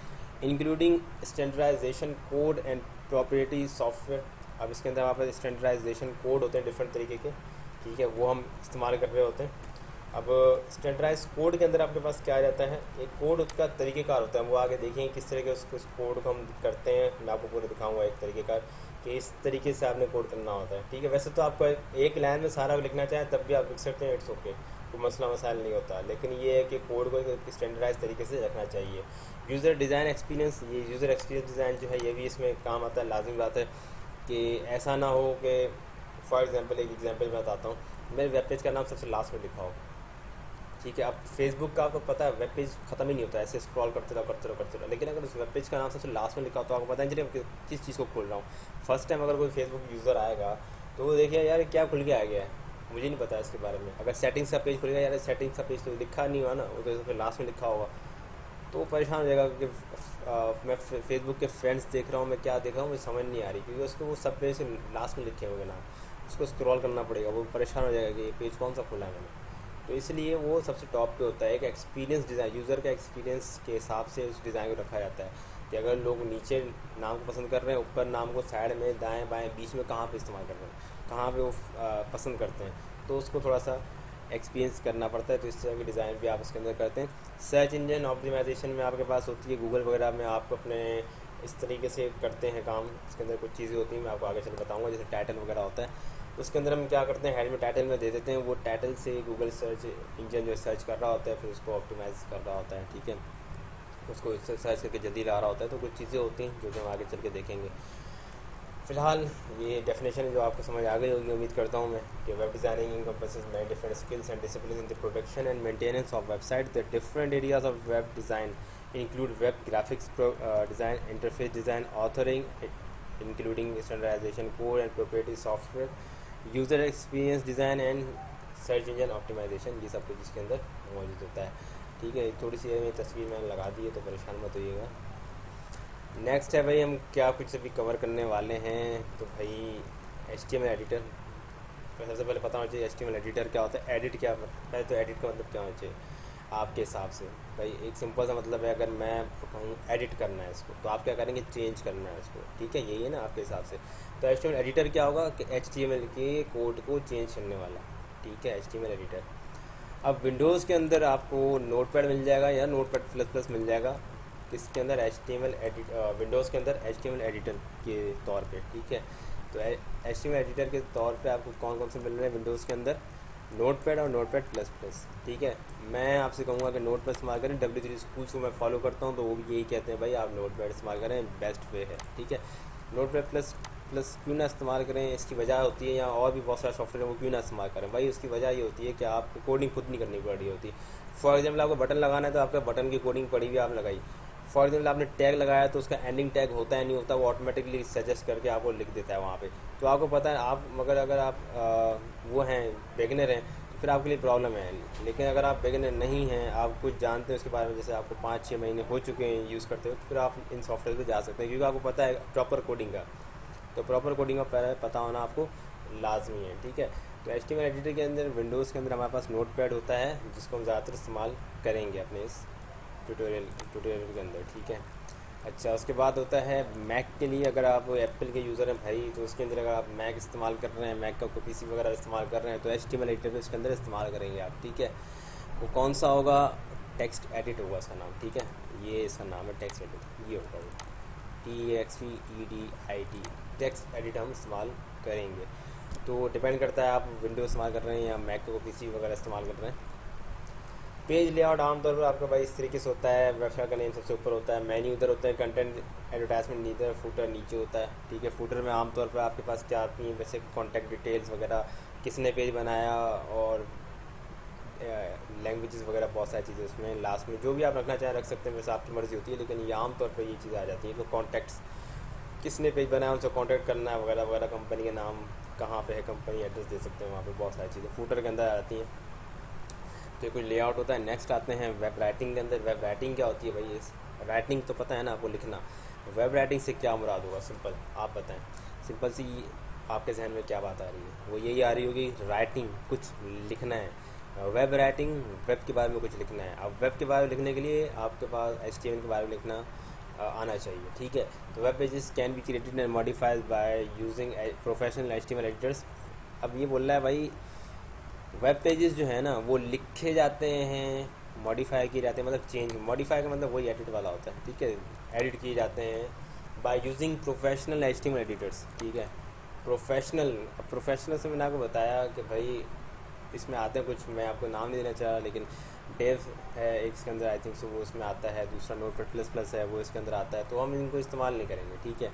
Including standardisation code and property software. अब इसके अंदर हमारे पास स्टैंडर्डाइजेशन कोड होते हैं डिफरेंट तरीके के, ठीक है, वो हम इस्तेमाल कर रहे होते हैं। अब स्टैंडर्डाइज कोड के अंदर आपके पास क्या आ जाता है? एक कोड उसका तरीक़ेकार होता है, वो आगे देखेंगे किस तरह के उस कोड को हम करते हैं। मैं आपको पूरा दिखाऊंगा एक तरीक़ेकार कि इस तरीके से आपने कोड करना होता है, ठीक है। वैसे तो आपको एक लाइन में सारा लिखना चाहें तब भी आप लिख सकते हैं, इट्स ओके, कोई मसला मसाइल नहीं होता। लेकिन ये है कि कोड को एक स्टैंडर्डाइज तरीके से रखना चाहिए। यूज़र डिज़ाइन एक्सपीरियंस, ये यूज़र एक्सपीरियंस डिज़ाइन जो है ये भी इसमें काम आता है। लाजिम बात है कि ऐसा ना हो कि फॉर एग्जांपल, एक एग्जांपल मैं बताता हूँ, मेरे वेब पेज का नाम सबसे लास्ट में लिखा हो, ठीक है। अब फेसबुक का आपको पता है वेब पेज ख़त्म ही नहीं होता, ऐसे स्क्रॉल करते रहो करते रहो करते रहो। लेकिन अगर उस वेब पेज का नाम सबसे लास्ट में लिखा हो तो आपको पता नहीं चलेगा किस चीज़ को खोल रहा हूँ। फर्स्ट टाइम अगर कोई फेसबुक यूज़र आएगा तो वो देखिए यार क्या खुल के आ गया है, मुझे नहीं पता इसके बारे में। अगर सेटिंग्स का पेज खुलेगा, यार सेटिंग्स का पेज तो लिखा नहीं हुआ ना, वो तो सबसे लास्ट में लिखा होगा, तो परेशान हो जाएगा कि मैं फेसबुक के फ्रेंड्स देख रहा हूँ, मैं क्या देख रहा हूँ मुझे समझ नहीं आ रही, क्योंकि उसको वो सब पेज लास्ट में लिखे होंगे नाम, उसको स्क्रॉल करना पड़ेगा, वो परेशान हो जाएगा कि ये पेज कौन सा खुला है मैंने। तो इसलिए वो सबसे टॉप पे होता है। एक एक्सपीरियंस डिज़ाइन, यूज़र का एक्सपीरियंस के हिसाब से उस डिज़ाइन को रखा जाता है कि अगर लोग नीचे नाम को पसंद कर रहे हैं, ऊपर नाम को साइड में, दाएं बाएं, बीच में कहाँ पे इस्तेमाल कर रहे हैं, कहाँ पे वो पसंद करते हैं, तो उसको थोड़ा सा एक्सपीरियंस करना पड़ता है। तो इस तरह की डिज़ाइन भी आप उसके अंदर करते हैं। सर्च इंजन ऑप्टिमाइजेशन में आपके पास होती है गूगल वगैरह में, आप अपने इस तरीके से करते हैं काम। इसके अंदर कुछ चीज़ें होती हैं, मैं आपको आगे चल बताऊँगा, जैसे टाइटल वगैरह होता है। उसके अंदर हम क्या करते हैं, हेड में टाइटल में दे देते हैं, वो टाइटल से गूगल सर्च इंजन जो सर्च कर रहा होता है, फिर उसको ऑप्टिमाइज़ कर रहा होता है, ठीक है, उसको सर्च करके जल्दी ला रहा होता है। तो कुछ चीज़ें होती हैं जो कि हम आगे चल के देखेंगे। फ़िलहाल ये डेफिनेशन जो आपको समझ आ गई होगी, उम्मीद करता हूँ मैं, कि web designing encompasses many different skills and disciplines in the production and maintenance of website. The different areas of web design include web graphics design, interface design, authoring, including standardization code and proprietary software, user experience design and search engine optimisation. ये सब कुछ इसके अंदर मौजूद होता है, ठीक है। थोड़ी सी मेरी तस्वीर मैंने लगा दी है तो परेशान मत होइएगा। नेक्स्ट है भाई, हम क्या कुछ अभी कवर करने वाले हैं, तो भाई HTML एडिटर। तो सबसे पहले पता होना चाहिए HTML एडिटर क्या होता है, एडिट क्या है, तो एडिट का मतलब क्या होना चाहिए आपके हिसाब से? भाई एक सिंपल सा मतलब है, अगर मैं कहूँ एडिट करना है इसको, तो आप क्या करेंगे, चेंज करना है इसको, ठीक है, यही है ना आपके हिसाब से। तो HTML एडिटर क्या होगा कि HTML के कोड को चेंज करने वाला, ठीक है, HTML एडिटर। अब विंडोज़ के अंदर आपको नोटपैड मिल जाएगा या नोटपैड प्लस प्लस मिल जाएगा, किसके अंदर, HTML एडिट, विंडोज़ के अंदर HTML एडिटर के तौर पे, ठीक है। तो HTML एडिटर के तौर पे आपको कौन कौन से मिल रहे हैं विंडोज़ के अंदर, नोटपैड और नोटपैड प्लस प्लस, ठीक है। मैं आपसे कहूँगा कि नोटपैड इस्तेमाल करें, W3 स्कूल्स को मैं फॉलो करता हूँ तो वो भी यही कहते हैं भाई आप नोटपैड इस्तेमाल करें, बेस्ट वे है, ठीक है। नोटपैड प्लस प्लस क्यों ना इस्तेमाल करें, इसकी वजह होती है, या और भी बहुत सारा सॉफ्टवेयर है वो क्यों ना इस्तेमाल करें भाई, उसकी वजह ये होती है कि आपको कोडिंग खुद नहीं करनी पड़ रही होती। फॉर एग्जाम्पल आपको बटन लगाना है तो आपका बटन की कोडिंग पड़ी हुई आप लगाई। फॉर एग्जाम्पल आपने टैग लगाया तो उसका एंडिंग टैग होता है नहीं होता, वो ऑटोमेटिकली सजेस्ट करके आपको लिख देता है वहाँ पे। तो आपको पता है, आप मगर अगर आप वो हैं, बिगिनर हैं, तो फिर आपके लिए प्रॉब्लम है। लेकिन अगर आप बिगिनर नहीं हैं, आप कुछ जानते हैं उसके बारे में, जैसे आपको 5-6 महीने हो चुके हैं यूज़ करते हो, तो फिर आप इन सॉफ्टवेयर पर जा सकते हैं, क्योंकि आपको पता है प्रॉपर कोडिंग का। तो प्रॉपर कोडिंग का पता होना आपको लाजमी है, ठीक है। तो HTML एडिटर के अंदर, विंडोज़ के अंदर हमारे पास नोटपैड होता है, जिसको हम ज़्यादातर इस्तेमाल करेंगे अपने इस ट्यूटोरियल के अंदर, ठीक है। अच्छा, उसके बाद होता है मैक के लिए, अगर आप एप्पल के यूज़र हैं भाई, तो उसके अंदर अगर आप मैक इस्तेमाल कर रहे हैं, मैक का कोई PC वगैरह इस्तेमाल कर रहे हैं, तो HTML एडिटर उसके अंदर इस्तेमाल करेंगे आप, ठीक है। वो कौन सा होगा, टेक्स्ट एडिट होगा इसका नाम, ठीक है, ये इसका नाम है टेक्स्ट एडिट, ये होगा वो TEXTEDIT, टेक्स्ट एडिट हम इस्तेमाल करेंगे। तो डिपेंड करता है आप विंडोज़ इस्तेमाल कर रहे हैं या मैक को PC वगैरह इस्तेमाल कर रहे हैं। पेज लेआउट आमतौर पर आपका भाई इस तरीके से होता है, वेबसाइट का नेम सबसे ऊपर होता है, मेन्यू उधर होता है, कंटेंट एडवर्टाइजमेंट नीचे, फूटर नीचे होता है, ठीक है। फूटर में आमतौर पर आपके पास क्या आती हैं, वैसे कॉन्टैक्ट डिटेल्स वगैरह, किसने पेज बनाया, और लैंग्वेजेस वगैरह, बहुत सारी चीज़ें उसमें लास्ट में जो भी आप रखना चाहें रख सकते हैं, वैसे आपकी मर्ज़ी होती है। लेकिन ये आमतौर पर ये चीज़ आ जाती है, तो कॉन्टैक्ट्स, किसने पेज बनाया, उनसे कॉन्टैक्ट करना है वगैरह वगैरह, कंपनी के नाम, कहाँ पे है कंपनी, एड्रेस दे सकते हैं, वहाँ पे बहुत सारी चीज़ें फूटर के अंदर आती हैं। तो ये कुछ लेआउट होता है। नेक्स्ट आते हैं वेब राइटिंग के अंदर। वेब राइटिंग क्या होती है भाई? इस राइटिंग तो पता है ना आपको, लिखना। वेब राइटिंग से क्या मुराद होगा? सिंपल आप बताएं, सिंपल सी आपके जहन में क्या बात आ रही है? वो यही आ रही होगी, राइटिंग, कुछ लिखना है। वेब राइटिंग, वेब के बारे में कुछ लिखना है। अब वेब के बारे में लिखने के लिए आपके पास HTML के बारे में लिखना आना चाहिए, ठीक है। तो web pages can be created and modified by using professional HTML editors. अब ये बोल रहा है भाई, वेब पेजेस जो है ना वो लिखे जाते हैं, मॉडिफाई किए जाते हैं, मतलब चेंज, मॉडिफाई का मतलब वही एडिट वाला होता है, ठीक है। एडिट किए जाते हैं bye using professional HTML editors, ठीक है। प्रोफेशनल, अब प्रोफेशनल से मैंने आपको बताया कि भाई इसमें आते हैं कुछ, मैं आपको नाम नहीं देना चाह रहा, लेकिन डेव है एक इसके अंदर, आई थिंक सो, वो इसमें आता है। दूसरा नोटपैड++ है, वो इसके अंदर आता है। तो हम इनको इस्तेमाल नहीं करेंगे, ठीक है।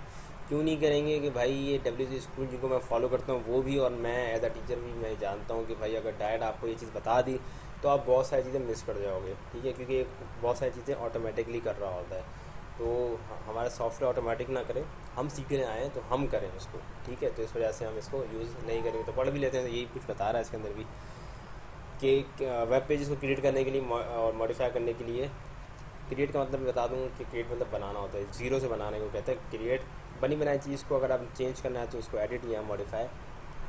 क्यों नहीं करेंगे कि भाई ये WC स्कूल जिनको मैं फॉलो करता हूँ वो भी, और मैं एज अ टीचर भी मैं जानता हूँ कि भाई अगर डायरेक्ट आपको ये चीज़ बता दी तो आप बहुत सारी चीज़ें मिस कर जाओगे, ठीक है, क्योंकि बहुत सारी चीज़ें ऑटोमेटिकली कर रहा होता है। तो हमारा सॉफ्टवेयर ऑटोमेटिक ना करें, हम सीखने आए तो हम करें उसको, ठीक है। तो इस वजह से हम इसको यूज़ नहीं करेंगे। तो पढ़ भी लेते हैं, तो यही कुछ बता रहा है इसके अंदर भी कि वेब पेजेस को क्रिएट करने के लिए और मॉडिफाई करने के लिए, क्रिएट का मतलब बता दूँ कि क्रिएट मतलब बनाना होता है, ज़ीरो से बनाने को कहते हैं क्रिएट। बनी बनाई चीज़ को अगर आप चेंज करना है तो उसको एडिट या मॉडिफाई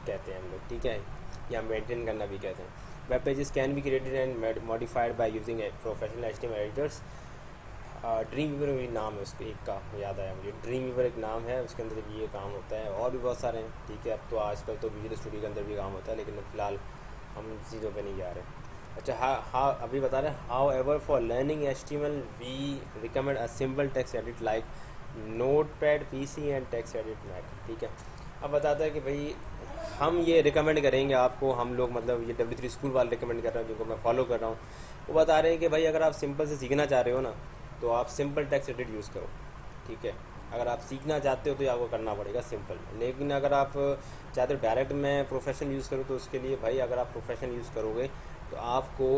कहते हैं हम लोग, ठीक है, या मेंटेन करना भी कहते हैं। Web pages can be created and modified by using professional HTML editors. Dreamweaver भी नाम है उसको, एक का याद आया मुझे, ड्रीम वीवर एक नाम है, उसके अंदर भी ये काम होता है, और भी बहुत सारे हैं, ठीक है। अब तो आजकल तो विजुअल स्टूडियो के अंदर भी काम होता है, लेकिन फ़िलहाल हम चीज़ों पे नहीं जा रहे। अच्छा, हाँ अभी बता रहे हैं, however for learning HTML we recommend a simple text edit like Notepad PC and text edit Mac, ठीक है। अब बताता है कि भाई हम ये रिकमेंड करेंगे आपको, हम लोग मतलब ये W3 स्कूल वाले रिकमेंड कर रहे हैं जिनको मैं फॉलो कर रहा हूँ। वो बता रहे हैं कि भाई अगर आप सिंपल से सीखना चाह रहे हो ना तो आप सिंपल टेक्स्ट एडिट यूज़ करो, ठीक है। अगर आप सीखना चाहते हो तो ये आपको करना पड़ेगा सिंपल। लेकिन अगर आप चाहते हो डायरेक्ट मैं प्रोफेशनल यूज़ करूँ तो उसके लिए भाई अगर आप प्रोफेशनल यूज़ करोगे तो आपको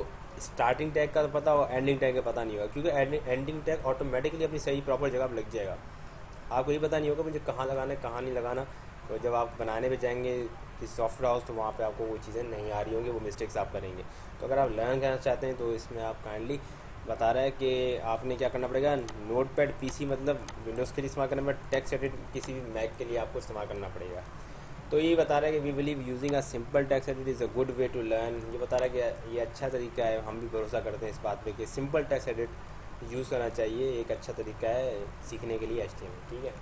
स्टार्टिंग टैग का पता हो, एंडिंग टैग का पता नहीं होगा, क्योंकि एंडिंग टैग ऑटोमेटिकली अपनी सही प्रॉपर जगह पर लग जाएगा। आपको ये पता नहीं होगा मुझे कहाँ लगाना है कहाँ नहीं लगाना। तो जब आप बनाने पे जाएंगे किसी सॉफ्टवेयर हाउस तो वहाँ पे आपको वो चीज़ें नहीं आ रही होंगी, वो मिस्टेक्स आप करेंगे। तो अगर आप लर्न करना चाहते हैं तो इसमें आप काइंडली बता रहा है कि आपने क्या करना पड़ेगा, नोटपैड PC मतलब विंडोज़ के लिए इस्तेमाल करना पड़ेगा, टेक्स्ट एडिट किसी भी मैक के लिए आपको इस्तेमाल करना पड़ेगा। तो ये बता रहा है कि we believe using a simple text edit is a good way to learn. ये बता रहा है कि ये अच्छा तरीका है, हम भी भरोसा करते हैं इस बात पे कि सिंपल टेक्स्ट एडिट यूज़ करना चाहिए, एक अच्छा तरीका है सीखने के लिए HTML, ठीक है।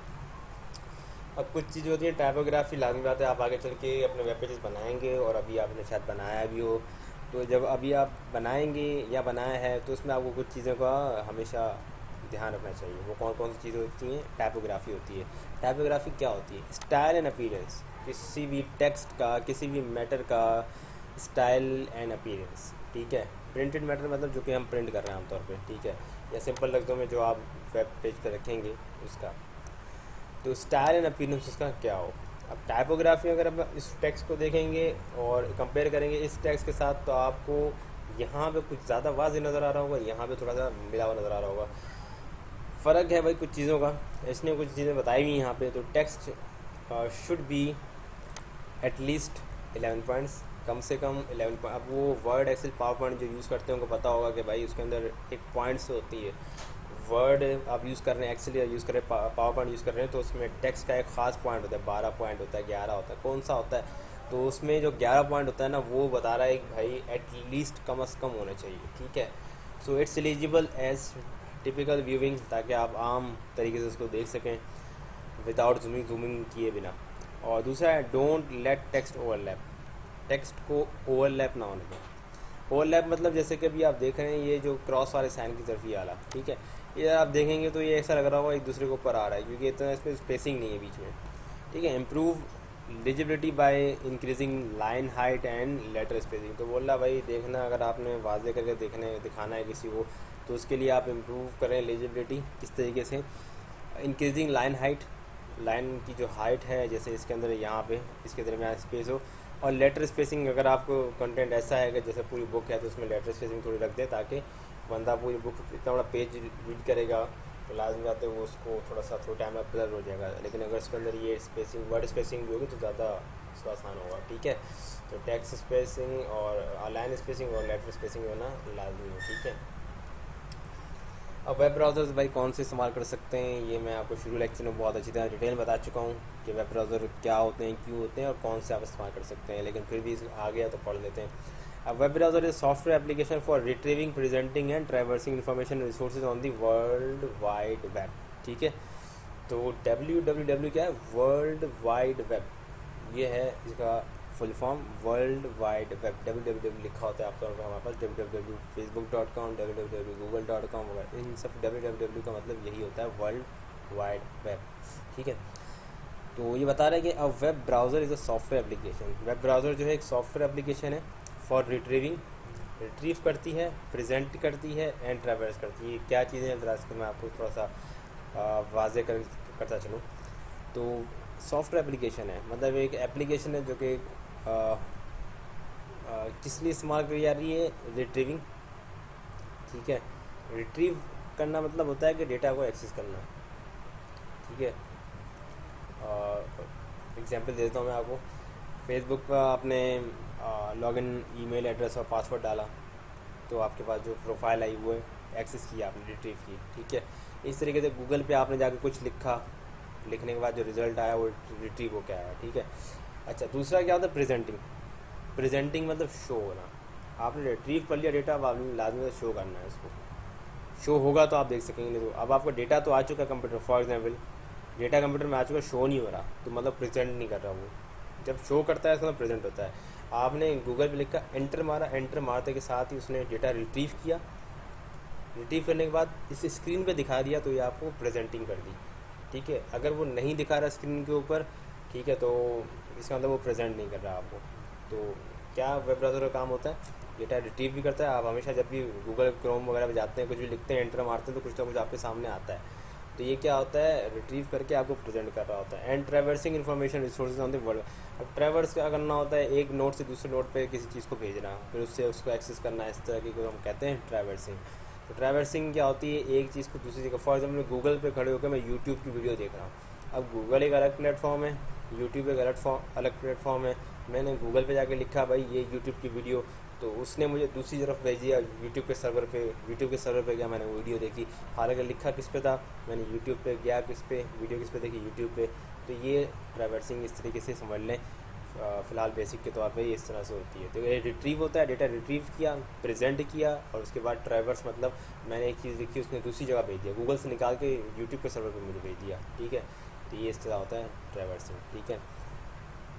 अब कुछ चीज़ें होती हैं, टाइपोग्राफी लाजमी बात है, आप आगे चल के अपने वेब पेजेस बनाएंगे, और अभी आपने शायद बनाया भी हो। तो जब अभी आप बनाएंगे या बनाया है तो उसमें आपको कुछ चीज़ों का हमेशा ध्यान रखना चाहिए। वो कौन कौन सी चीज़ें होती हैं? टाइपोग्राफी होती है। टाइपोग्राफी क्या होती है? स्टाइल एंड अपीयरेंस, किसी भी टेक्स्ट का, किसी भी मैटर का स्टाइल एंड अपीयरेंस, ठीक है। प्रिंटेड मैटर मतलब जो कि हम प्रिंट कर रहे हैं आमतौर पे, ठीक है, या सिंपल लफ्ज़ों में जो आप वेब पेज पर रखेंगे उसका। तो स्टाइल एंड अपीयरेंस उसका क्या हो? अब टाइपोग्राफी अगर आप इस टेक्स्ट को देखेंगे और कंपेयर करेंगे इस टेक्स्ट के साथ तो आपको यहाँ पे कुछ ज़्यादा वाज़ेह नज़र आ रहा होगा, यहाँ पे थोड़ा सा मिला हुआ नज़र आ रहा होगा। फ़र्क है भाई कुछ चीज़ों का, इसने कुछ चीज़ें बताई हुई यहाँ पे। तो text should be at least 11 points, कम से कम 11 पॉइंट। अब वो वर्ड एक्सेल पावर पॉइंट जो यूज़ करते हैं उनको पता होगा कि भाई उसके अंदर एक पॉइंट्स होती है। वर्ड आप यूज़ कर रहे हैं, एक्सेल या यूज़ कर रहे हैं, पावर पॉइंट यूज़ कर रहे हैं, तो उसमें टेक्स्ट का एक ख़ास पॉइंट होता है, 12 पॉइंट होता है, 11 होता है, कौन सा होता है? तो उसमें जो 11 पॉइंट होता है ना वो बता रहा है कि भाई एटलीस्ट कम अज़ कम होना चाहिए, ठीक है। So it's eligible as typical viewing, ताकि आप आम तरीके से उसको देख सकें विदाउट जूमिंग किए बिना। और दूसरा है don't let text overlap, text को ओवरलैप ना होने दें। ओवरलैप मतलब जैसे कि अभी आप देख रहे हैं ये जो क्रॉस वाले साइन की तरफ ये वाला, ठीक है, ये आप देखेंगे तो ये ऐसा लग रहा होगा एक दूसरे के ऊपर आ रहा है, क्योंकि इतना इसमें स्पेसिंग नहीं है बीच में, ठीक है। Improve legibility by increasing line height and letter spacing. तो बोल रहा भाई देखना, अगर आपने वाजे करके दिखाना है किसी को तो उसके लिए आप इम्प्रूव करें लिजिबिलिटी किस तरीके से। इंक्रीजिंग लाइन हाइट, लाइन की जो हाइट है, जैसे इसके अंदर यहाँ पे इसके दरमियान स्पेस हो। और लेटर स्पेसिंग, अगर आपको कंटेंट ऐसा है कि जैसे पूरी बुक है तो उसमें लेटर स्पेसिंग थोड़ी रख दे, ताकि बंदा पूरी बुक इतना बड़ा पेज रीड करेगा तो लाजमी बात है वो उसको थोड़ा सा थोड़ा टाइम में ब्लर हो जाएगा। लेकिन अगर इसके अंदर ये स्पेसिंग, वर्ड स्पेसिंग भी होगी तो ज़्यादा उसको आसान होगा। ठीक है, तो टेक्स्ट स्पेसिंग और लाइन स्पेसिंग और लेटर स्पेसिंग होना लाजमी है। ठीक है, अब वेब ब्राउज़र्स भाई कौन से इस्तेमाल कर सकते हैं, ये मैं आपको शुरू लेक्चर में बहुत अच्छी तरह डिटेल बता चुका हूँ कि वेब ब्राउज़र क्या होते हैं, क्यों होते हैं और कौन से आप इस्तेमाल कर सकते हैं, लेकिन फिर भी आ गया तो पढ़ लेते हैं। अब web browser is software application for retrieving, presenting and traversing information resources on the world wide web. ठीक है, तो www क्या है, वर्ल्ड वाइड वेब, ये है इसका full form, world wide web. www लिखा होता है आपका हमारे पास, www.facebook.com, www.google.com वगैरह, इन सब www का मतलब यही होता है, वर्ल्ड वाइड वेब। ठीक है, तो ये बता रहे हैं कि a web browser is a software application. Web browser जो है एक सॉफ्टवेयर एप्लीकेशन है फॉर रिट्रीविंग, रिट्रीव करती है, प्रेजेंट करती है एंड ट्रैवर्स करती है। क्या चीज़ें हैं ज़रा इसको मैं आपको थोड़ा सा वाजे करता चलूँ। तो सॉफ्टवेयर एप्लीकेशन है मतलब एक एप्लीकेशन है जो कि किस लिए इस्तेमाल करी जा रही है, रिट्रीविंग। ठीक है, रिट्रीव करना मतलब होता है कि डेटा को एक्सेस करना। ठीक है, एग्जांपल देता हूँ मैं आपको। फेसबुक पर आपने लॉगिन ईमेल एड्रेस और पासवर्ड डाला, तो आपके पास जो प्रोफाइल आई वो एक्सेस किया आपने, रिट्रीव की। ठीक है, इस तरीके से गूगल पे आपने जाके कुछ लिखा, लिखने के बाद जो रिज़ल्ट आया वो रिट्रीव हो के आया। ठीक है, अच्छा दूसरा क्या होता है, प्रेजेंटिंग। प्रेजेंटिंग मतलब शो होना। आपने रिट्रीव कर लिया डेटा, अब आपने लाजमी शो करना है उसको, शो होगा तो आप देख सकेंगे, नहीं तो अब आपका डेटा तो आ चुका है computer, for example data computer में आ चुका, शो नहीं हो रहा, तो मतलब प्रेजेंट नहीं कर रहा वो। जब शो करता है उसका मतलब प्रेजेंट होता है। आपने गूगल पे लिखा, एंटर मारा, एंटर मारते के साथ ही उसने डेटा रिट्रीव किया, रिट्रीव करने के बाद इस स्क्रीन पे दिखा दिया, तो ये आपको प्रेजेंटिंग कर दी। ठीक है, अगर वो नहीं दिखा रहा स्क्रीन के ऊपर, ठीक है, तो इसका मतलब वो प्रेजेंट नहीं कर रहा आपको। तो क्या वेब ब्राउज़र का काम होता है, डेटा रिट्रीव भी करता है। आप हमेशा जब भी गूगल क्रोम वगैरह पे जाते हैं, कुछ भी लिखते हैं, एंटर मारते हैं, तो कुछ ना कुछ आपके सामने आता है। तो ये क्या होता है, रिट्रीव करके आपको प्रेजेंट कर रहा होता है। And traversing information resources on the world. अब ट्रैवर्स क्या करना होता है, एक नोट से दूसरे नोट पे किसी चीज़ को भेजना, फिर उससे उसको एक्सेस करना, इस तरह की को हम कहते हैं ट्रैवर्सिंग। तो ट्रैवर्सिंग क्या होती है, एक चीज़ को दूसरी जगह, फॉर एग्जाम्पल गूगल पे खड़े होकर मैं यूट्यूब की वीडियो देख रहा हूँ। अब गूगल एक अलग प्लेटफॉर्म है, यूट्यूब एक अलग प्लेटफॉर्म है। मैंने गूगल पे जाके लिखा भाई ये यूट्यूब की वीडियो, तो उसने मुझे दूसरी तरफ भेज दिया यूट्यूब के सर्वर पे। यूट्यूब के सर्वर पे गया, मैंने वीडियो देखी, हालांकि लिखा किस पे था, मैंने यूट्यूब पे गया, किस पे वीडियो किस पे देखी, यूट्यूब पे। तो ये ट्रैवर्सिंग इस तरीके से समझ लें, फ़िलहाल बेसिक के तौर पे ये इस तरह से होती है। तो ये रिट्रीव होता है, डेटा रिट्रीव किया, प्रेजेंट किया, और उसके बाद ट्रैवर्स मतलब मैंने एक चीज़ लिखी, उसने दूसरी जगह भेज दिया, गूगल से निकाल के यूट्यूब के सर्वर पर मुझे भेज दिया। ठीक है, तो ये इस तरह होता है ट्रैवर्सिंग। ठीक है,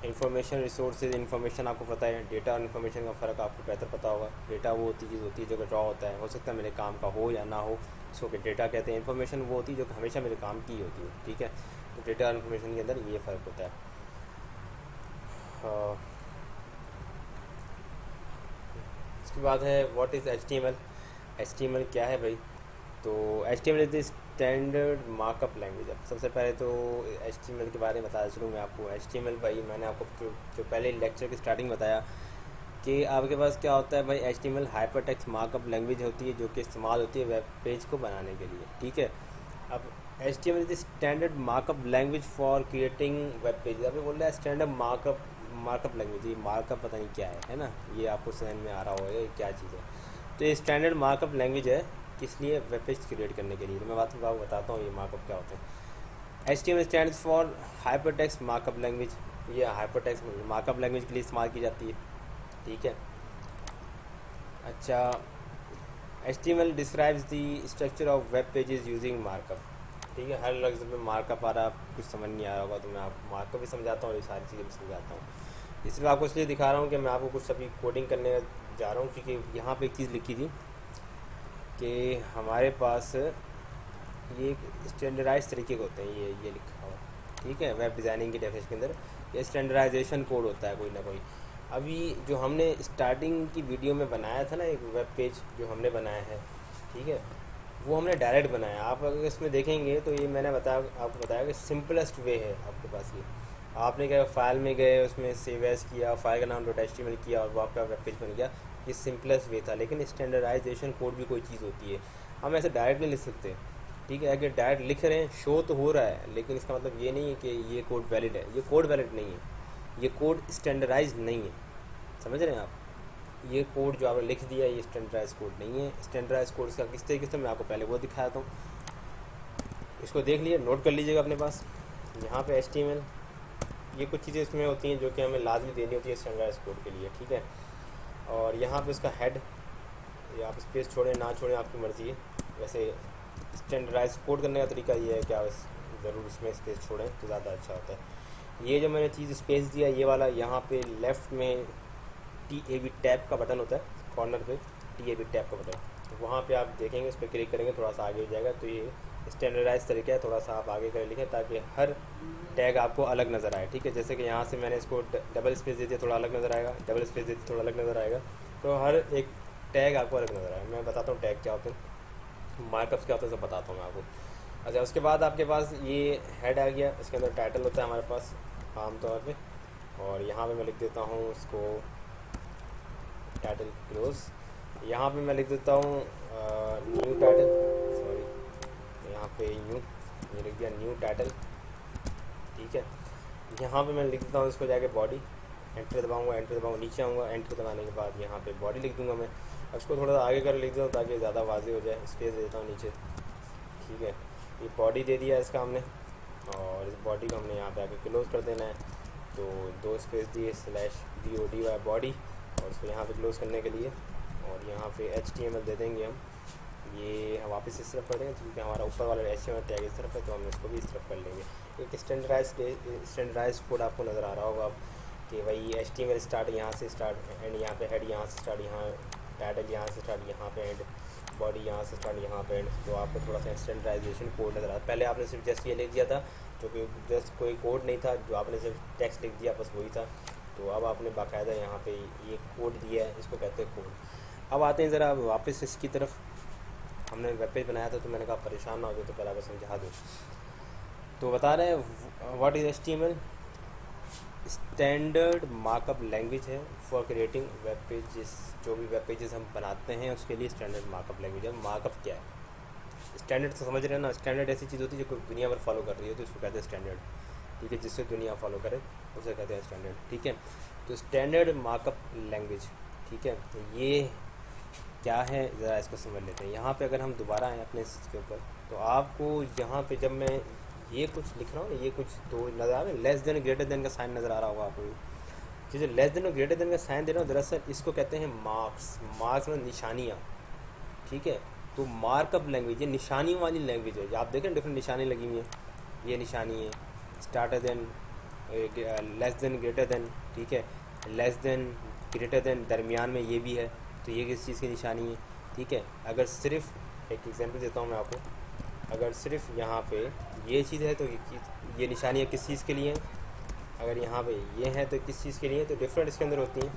इंफॉर्मेशन रिसोर्सेज, इन्फॉर्मेशन आपको पता है, डेटा और इन्फॉर्मेशन का फ़र्क आपको बेहतर पता होगा। डेटा वो होती चीज़ होती है जो कि ड्रॉ होता है, हो सकता है मेरे काम का हो या ना हो, इसको कि डेटा कहते हैं। इन्फॉर्मेशन वो होती है जो कि हमेशा मेरे काम की होती है। ठीक है, तो डेटा और इन्फॉर्मेशन के अंदर ये फ़र्क होता है। इसके बाद है व्हाट इज़ HTML। HTML क्या है भाई, तो HTML is the standard markup language. अब सबसे पहले तो HTML के बारे में बताया चलूँ मैं आपको। HTML भाई मैंने आपको जो पहले लेक्चर की स्टार्टिंग बताया कि आपके पास क्या होता है भाई, HTML hyper text markup language होती है जो कि इस्तेमाल होती है वेब पेज को बनाने के लिए। ठीक है, अब HTML is the standard markup language for creating web page. अभी बोल रहा है स्टैंडर्ड मार्कअप लैंग्वेज, ये मार्कअप पता नहीं क्या है ना, ये आपको समझ में आ रहा होगा ये क्या चीज़ है। तो ये स्टैंडर्ड मार्कअप लैंग्वेज है किस लिए, वेब पेज क्रिएट करने के लिए। तो मैं आपको बताता हूँ ये मार्कअप क्या होते हैं। HTML stands for hyper text markup language, ये हाइपर टेक्स्ट मार्कअप लैंग्वेज के लिए इस्तेमाल की जाती है। ठीक है, अच्छा HTML describes the structure of web pages using markup. ठीक है, हर लफ्ज़ में मार्कअप आ रहा, कुछ समझ नहीं आ रहा होगा तो मैं आपको मार्कअप भी समझाता हूँ, ये सारी चीज़ें भी समझाता हूँ। इसलिए आपको इसलिए दिखा रहा हूँ कि मैं आपको कुछ अभी कोडिंग करने जा रहा हूँ, क्योंकि यहाँ पे एक चीज़ लिखी थी कि हमारे पास ये स्टैंडर्डाइज तरीके के होते हैं, ये लिखा हुआ। ठीक है, वेब डिज़ाइनिंग की डेफिनेशन के अंदर ये स्टैंडर्डाइजेशन कोड होता है कोई ना कोई। अभी जो हमने स्टार्टिंग की वीडियो में बनाया था ना एक वेब पेज जो हमने बनाया है, ठीक है, वो हमने डायरेक्ट बनाया। आप अगर इसमें देखेंगे तो ये मैंने आपको बताया कि सिंपलेस्ट वे है आपके पास ये। आपने क्या फाइल में गए, उसमें सेव एज किया, फाइल का नाम .html किया और वो आपका वेब पेज बन गया, ये सिंपलेस्ट वे था। लेकिन स्टैंडर्डाइजेशन कोड भी कोई चीज़ होती है, हम ऐसे डायरेक्ट नहीं लिख सकते। ठीक है, अगर डायरेक्ट लिख रहे हैं शो तो हो रहा है, लेकिन इसका मतलब ये नहीं है कि ये कोड वैलिड है, ये कोड वैलिड नहीं है। ये कोड स्टैंडर्डाइज नहीं है, समझ रहे हैं आप। ये कोड जो आपने लिख दिया ये स्टैंडर्डाइज कोड नहीं है। स्टैंडर्डाइज कोड का किस तरीके से मैं आपको पहले वो दिखाया था, इसको देख लीजिए, नोट कर लीजिएगा अपने पास। यहाँ पे HTML, ये कुछ चीज़ें इसमें होती हैं जो कि हमें लाजमी देनी होती है स्टैंडर्डाइज कोड के लिए, ठीक है। और यहाँ पे इसका हेड, ये आप स्पेस छोड़ें ना छोड़ें आपकी मर्ज़ी है। वैसे स्टैंडर्डाइज कोड करने का तरीका ये है कि आप ज़रूर इसमें स्पेस छोड़ें तो ज़्यादा अच्छा होता है। ये जो मैंने चीज़ स्पेस दिया ये वाला, यहाँ पे लेफ़्ट में TAB टैब का बटन होता है, कॉर्नर पे TAB टैब का बटन, वहाँ पे आप देखेंगे, उस पर क्लिक करेंगे, थोड़ा सा आगे हो जाएगा। तो ये स्टैंडर्डाइज तरीका है, थोड़ा सा आप आगे कर लिखें ताकि हर टैग आपको अलग नज़र आए, ठीक है। जैसे कि यहाँ से मैंने इसको डबल स्पेस दे दिया, थोड़ा अलग नज़र आएगा, डबल स्पेस दे दिया, थोड़ा अलग नज़र आएगा। तो हर एक टैग आपको अलग नज़र आएगा। मैं बताता हूँ टैग क्या होते हैं, मार्कअप्स क्या होते हैं, सब बताता हूँ मैं आपको। अच्छा, उसके बाद आपके पास ये हेड आ गया, इसके अंदर टाइटल होता है हमारे पास आमतौर पे, और यहाँ पे मैं लिख देता हूँ उसको टाइटल क्लोज। यहाँ पे मैं लिख देता हूँ न्यू टाइटल, सॉरी यहाँ पे ये लिख दिया न्यू टाइटल, ठीक है। यहाँ पे मैं लिख देता हूँ इसको जाके बॉडी, एंटर दबाऊँगा, एंटर दबाऊँगा, नीचे आऊँगा, एंटर दबाने के बाद यहाँ पे बॉडी लिख दूँगा मैं। अब इसको थोड़ा सा आगे कर लिख देता हूँ ताकि ज़्यादा वाज़ेह हो जाए, स्पेस दे देता हूँ नीचे, ठीक है। ये बॉडी दे दिया इसका हमने, और इस बॉडी को हमने यहाँ पे आके क्लोज़ कर देना है। तो 2 स्पेस दिए /BODY बॉडी, और उसको यहाँ पे क्लोज़ करने के लिए, और यहाँ पे HTML दे देंगे हम। ये हम वापस इस तरफ कर देंगे क्योंकि हमारा ऊपर वाला HTML टैग इस तरफ है, तो हम इसको भी इस तरफ कर लेंगे। एक स्टैंडर्डाइज कोड आपको नज़र आ रहा होगा अब कि भाई HTML स्टार्ट यहाँ से स्टार्ट, एंड यहाँ पे हेड यहाँ से स्टार्ट, यहाँ टाइटल यहाँ से स्टार्ट, यहाँ पे एंड, बॉडी यहाँ से स्टार्ट, यहाँ पे एंड। तो आपको थोड़ा सा स्टैंडर्डाइजेशन कोड नज़र आता है। पहले आपने सिर्फ जस्ट ये लिख दिया था जो कि जस्ट कोई कोड नहीं था, जो आपने सिर्फ टेक्स्ट लिख दिया बस वही था। तो अब आपने बाकायदा यहाँ पे ये कोड दिया है, इसको कहते हैं कोड। अब आते हैं ज़रा वापस इसकी तरफ। हमने वेब पेज बनाया था तो मैंने कहा परेशान ना हो जाए तो पहले समझा दूँ। तो बता रहे हैं what is HTML, standard markup language है फॉर क्रिएटिंग वेब पेजेस। जो भी वेब पेजेस हम बनाते हैं उसके लिए स्टैंडर्ड मार्कअप लैंग्वेज है। मार्कअप क्या है, स्टैंडर्ड तो समझ रहे हैं ना। स्टैंडर्ड ऐसी चीज़ होती है जो कोई दुनिया भर फॉलो कर रही है तो उसको कहते हैं स्टैंडर्ड, ठीक है। जिससे दुनिया फॉलो करे उसे कहते हैं स्टैंडर्ड, ठीक है। तो स्टैंडर्ड मार्कअप लैंग्वेज, ठीक है। तो ये क्या है ज़रा इसको समझ लेते हैं। यहाँ पे अगर हम दोबारा आएँ अपने इसके ऊपर, तो आपको यहाँ पे जब मैं ये कुछ लिख रहा हूँ, ये कुछ तो नज़र आ रहा है, लेस देन ग्रेटर देन का साइन नज़र आ रहा होगा आपको। जैसे लेस देन और ग्रेटर देन का साइन दे रहा हूँ, दरअसल इसको कहते हैं मार्क्स। मार्क्स में निशानियाँ, ठीक है। तो मार्कअप लैंग्वेज ये निशानियों वाली लैंग्वेज है। आप देखें डिफरेंट निशानी लगी हुई हैं, ये निशानी है starter then, less than greater than, ठीक है। लेस देन ग्रेटर देन दरमियान में ये भी है, तो ये किस चीज़ की निशानी है, ठीक है। अगर सिर्फ एक एग्जांपल देता हूँ मैं आपको, अगर सिर्फ यहाँ पे ये चीज़ है तो ये निशानियाँ किस चीज़ के लिए हैं, अगर यहाँ पे ये है तो किस चीज़ के लिए, तो डिफरेंट इसके अंदर होती हैं,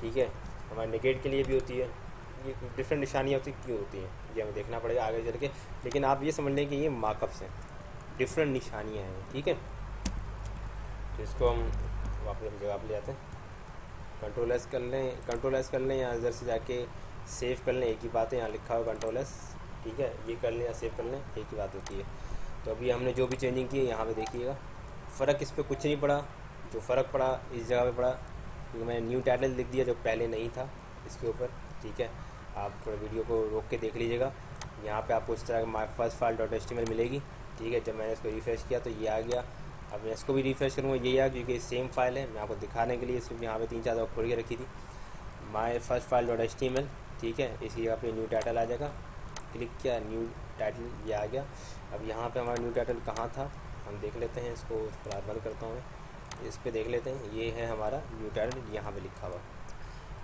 ठीक है। हमारे नेगेट के लिए भी होती है, ये डिफरेंट निशानियाँ होती क्यों होती हैं ये हमें देखना पड़ेगा आगे चल के। लेकिन आप ये समझ लें कि ये मार्कअप्स हैं, डिफरेंट निशानियाँ हैं, ठीक है। तो इसको हम वापस अपनी जगह पर ले आते हैं, कंट्रोल एस कर लें या इधर से जाके सेव कर लें, एक ही बात है। यहाँ लिखा हुआ कंट्रोल एस, ठीक है। ये कर लें या सेव कर लें, एक ही बात होती है। तो अभी हमने जो भी चेंजिंग की है यहाँ पे देखिएगा, फ़र्क इस पर कुछ नहीं पड़ा। जो फ़र्क पड़ा इस जगह पे पड़ा क्योंकि मैंने न्यू टाइटल लिख दिया जो पहले नहीं था इसके ऊपर, ठीक है। आप थोड़ा वीडियो को रोक के देख लीजिएगा। यहाँ पे आपको इस तरह का माई फर्स्ट फाइल .html मिलेगी, ठीक है। जब मैंने इसको रिफ़्रेश किया तो ये आ गया। अब मैं इसको भी रिफ़्रेश करूँगा, ये आ क्योंकि सेम फाइल है। मैं आपको दिखाने के लिए सिर्फ यहाँ पे 3-4 दफ़ा खोल के रखी थी माई फर्स्ट फाइल .html, ठीक है। इसी जगह पे न्यू टाइटल आ जाएगा, क्लिक किया न्यू टाइटल, ये आ गया। अब यहाँ पे हमारा न्यू टाइटल कहाँ था हम देख लेते हैं, इसको फिलहाल बंद करता हूँ, इस पर देख लेते हैं। ये है हमारा न्यू टाइटल, यहाँ पे लिखा हुआ।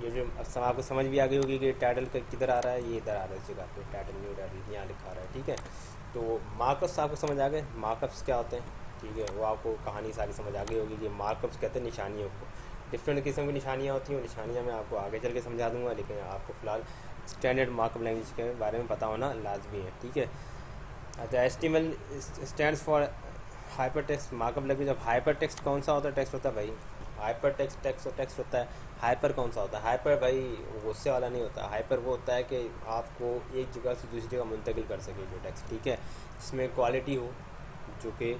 ये जो अब आपको समझ भी आ गई होगी कि टाइटल का किधर आ रहा है, ये इधर आ रहा है इस जगह पे, टाइटल न्यू टाइटल यहाँ लिखा रहा है, ठीक है। तो मार्कअप्स आपको समझ आ गए, मार्कअप्स क्या होते हैं, ठीक है। वो आपको कहानी सारी समझ आ गई होगी कि मार्कअप्स कहते हैं निशानियों को। डिफरेंट किस्म की निशानियाँ होती हैं, वो निशानियाँ मैं आपको आगे चल के समझा दूँगा, लेकिन आपको फ़िलहाल स्टैंडर्ड मार्कअप लैंग्वेज के बारे में पता होना लाजमी है, ठीक है। अच्छा, HTML stands for hyper text markup language. अब हाइपर टेक्स्ट कौन सा होता है, टेक्स्ट होता है भाई, हाइपर टेक्स्ट टेक्स्ट होता है। हाइपर कौन सा होता है, हाइपर भाई गुस्से वाला नहीं होता। हाइपर वो होता है कि आपको एक जगह से दूसरी जगह मुंतकिल कर सके जो टेक्स्ट, ठीक है। जिसमें क्वालिटी हो, जो कि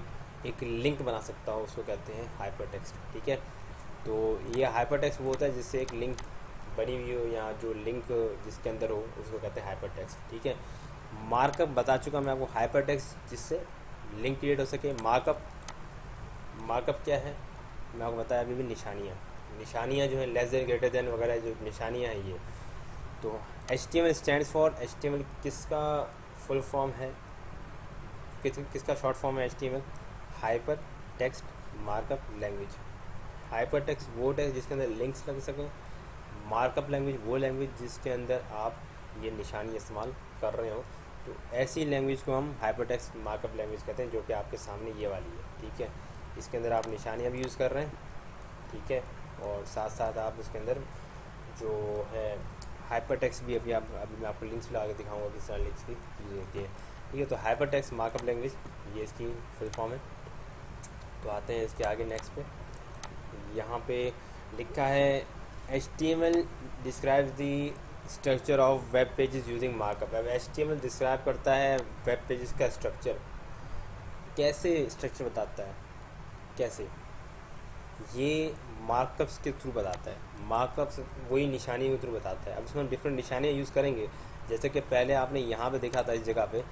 एक लिंक बना सकता हो, उसको कहते हैं हाइपर टेक्स्ट, ठीक है। तो ये हाइपर टेक्स्ट वो होता है जिससे एक लिंक बनी हुई हो या जो लिंक जिसके अंदर हो उसको कहते हैं हाइपर टेक्स्ट, ठीक है। मार्कअप बता चुका मैं आपको, हाइपर टेक्स्ट जिससे लिंक क्रिएट हो सके। मार्कअप, मार्कअप क्या है मैं आपको बताया अभी भी, निशानियाँ जो है लेस देन ग्रेटर देन वगैरह जो निशानियाँ हैं ये। तो HTML स्टैंड्स फॉर, HTML किसका फुल फॉर्म है, किसका शॉर्ट फॉर्म है HTML? Hyper text markup language. Hyper text वो टेक्स्ट जिसके अंदर लिंक्स लग सकें, मार्कअप लैंग्वेज वो लैंग्वेज जिसके अंदर आप ये निशानी इस्तेमाल कर रहे हो। तो ऐसी लैंग्वेज को हम हाइपर टेक्स्ट मार्कअप लैंग्वेज कहते हैं, जो कि आपके सामने ये वाली है, ठीक है। इसके अंदर आप निशानियाँ भी यूज़ कर रहे हैं, ठीक है, और साथ साथ आप इसके अंदर जो है हाइपर टेक्स्ट भी अभी मैं आपको लिंक्स लगा के दिखाऊंगा किस तरह लिंक्स की यूज़ होती है, ठीक है। तो हाइपर टेक्स्ट मार्कअप लैंग्वेज ये इसकी फुल फॉर्म है। तो आते हैं इसके आगे नेक्स्ट पे। यहाँ पे लिखा है HTML describes the structure of web pages using markup. अब HTML डिस्क्राइब करता है वेब पेजेस का स्ट्रक्चर, कैसे स्ट्रक्चर बताता है, कैसे, ये मार्कअप्स के थ्रू बताता है। मार्कअप्स वही निशानी के थ्रू बताता है। अब इसमें हम डिफरेंट निशानियाँ यूज़ करेंगे, जैसे कि पहले आपने यहाँ पे देखा था इस जगह पे,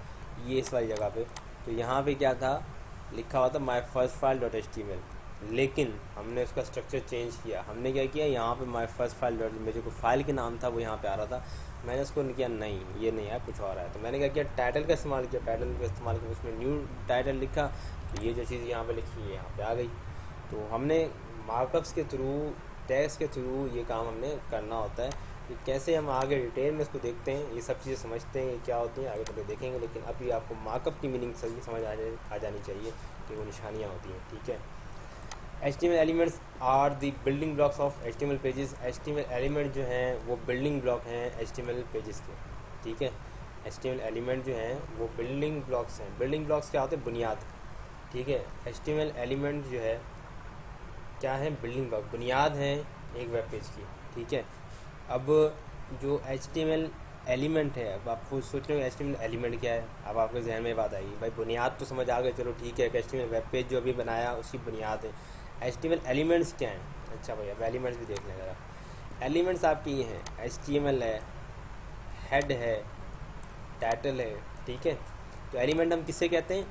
ये इस वाली जगह पे, तो यहाँ पे क्या था, लिखा हुआ था my first file dot HTML, लेकिन हमने उसका स्ट्रक्चर चेंज किया। हमने क्या किया, यहाँ पे माई फर्स्ट फाइल डॉट, मेरे को फाइल के नाम था वो यहाँ पे आ रहा था, मैंने उसको किया नहीं, ये नहीं है, कुछ और है। तो मैंने क्या किया, टाइटल का इस्तेमाल किया, टाइटल का इस्तेमाल किया, उसमें न्यू टाइटल लिखा, तो ये जो चीज़ यहाँ पे लिखी है यहाँ पे आ गई। तो हमने मार्कअप्स के थ्रू, टैग्स के थ्रू ये काम हमने करना होता है। कि कैसे हम आगे डिटेल में इसको देखते हैं, ये सब चीज़ें समझते हैं ये क्या होती हैं, आगे चल के देखेंगे। लेकिन अभी आपको मार्कअप की मीनिंग सही समझ आ जानी चाहिए कि वो निशानियाँ होती हैं, ठीक है। HTML elements are the building blocks of HTML pages. HTML element जो हैं वो बिल्डिंग ब्लॉक हैं HTML पेजेस के, ठीक है। HTML एलिमेंट जो हैं वो बिल्डिंग ब्लॉक्स हैं। बिल्डिंग ब्लॉक्स क्या होते हैं, बुनियाद, ठीक है। HTML एलिमेंट जो है क्या है, बिल्डिंग ब्लॉक, बुनियाद हैं एक वेब पेज की, ठीक है। अब जो HTML एलिमेंट है, अब आप सोच रहे हो HTML एलिमेंट क्या है, अब आपके जहन में बात आएगी, भाई बुनियाद तो समझ आ गए, चलो ठीक है, HTML वेब पेज जो अभी बनाया उसकी बुनियाद है। HTML एलिमेंट्स क्या हैं, अच्छा भाई अब एलिमेंट्स भी देख लें ज़रा। एलिमेंट्स आपकी ये हैं, HTML है, हेड है, टाइटल है, ठीक है। तो एलिमेंट हम किससे कहते हैं,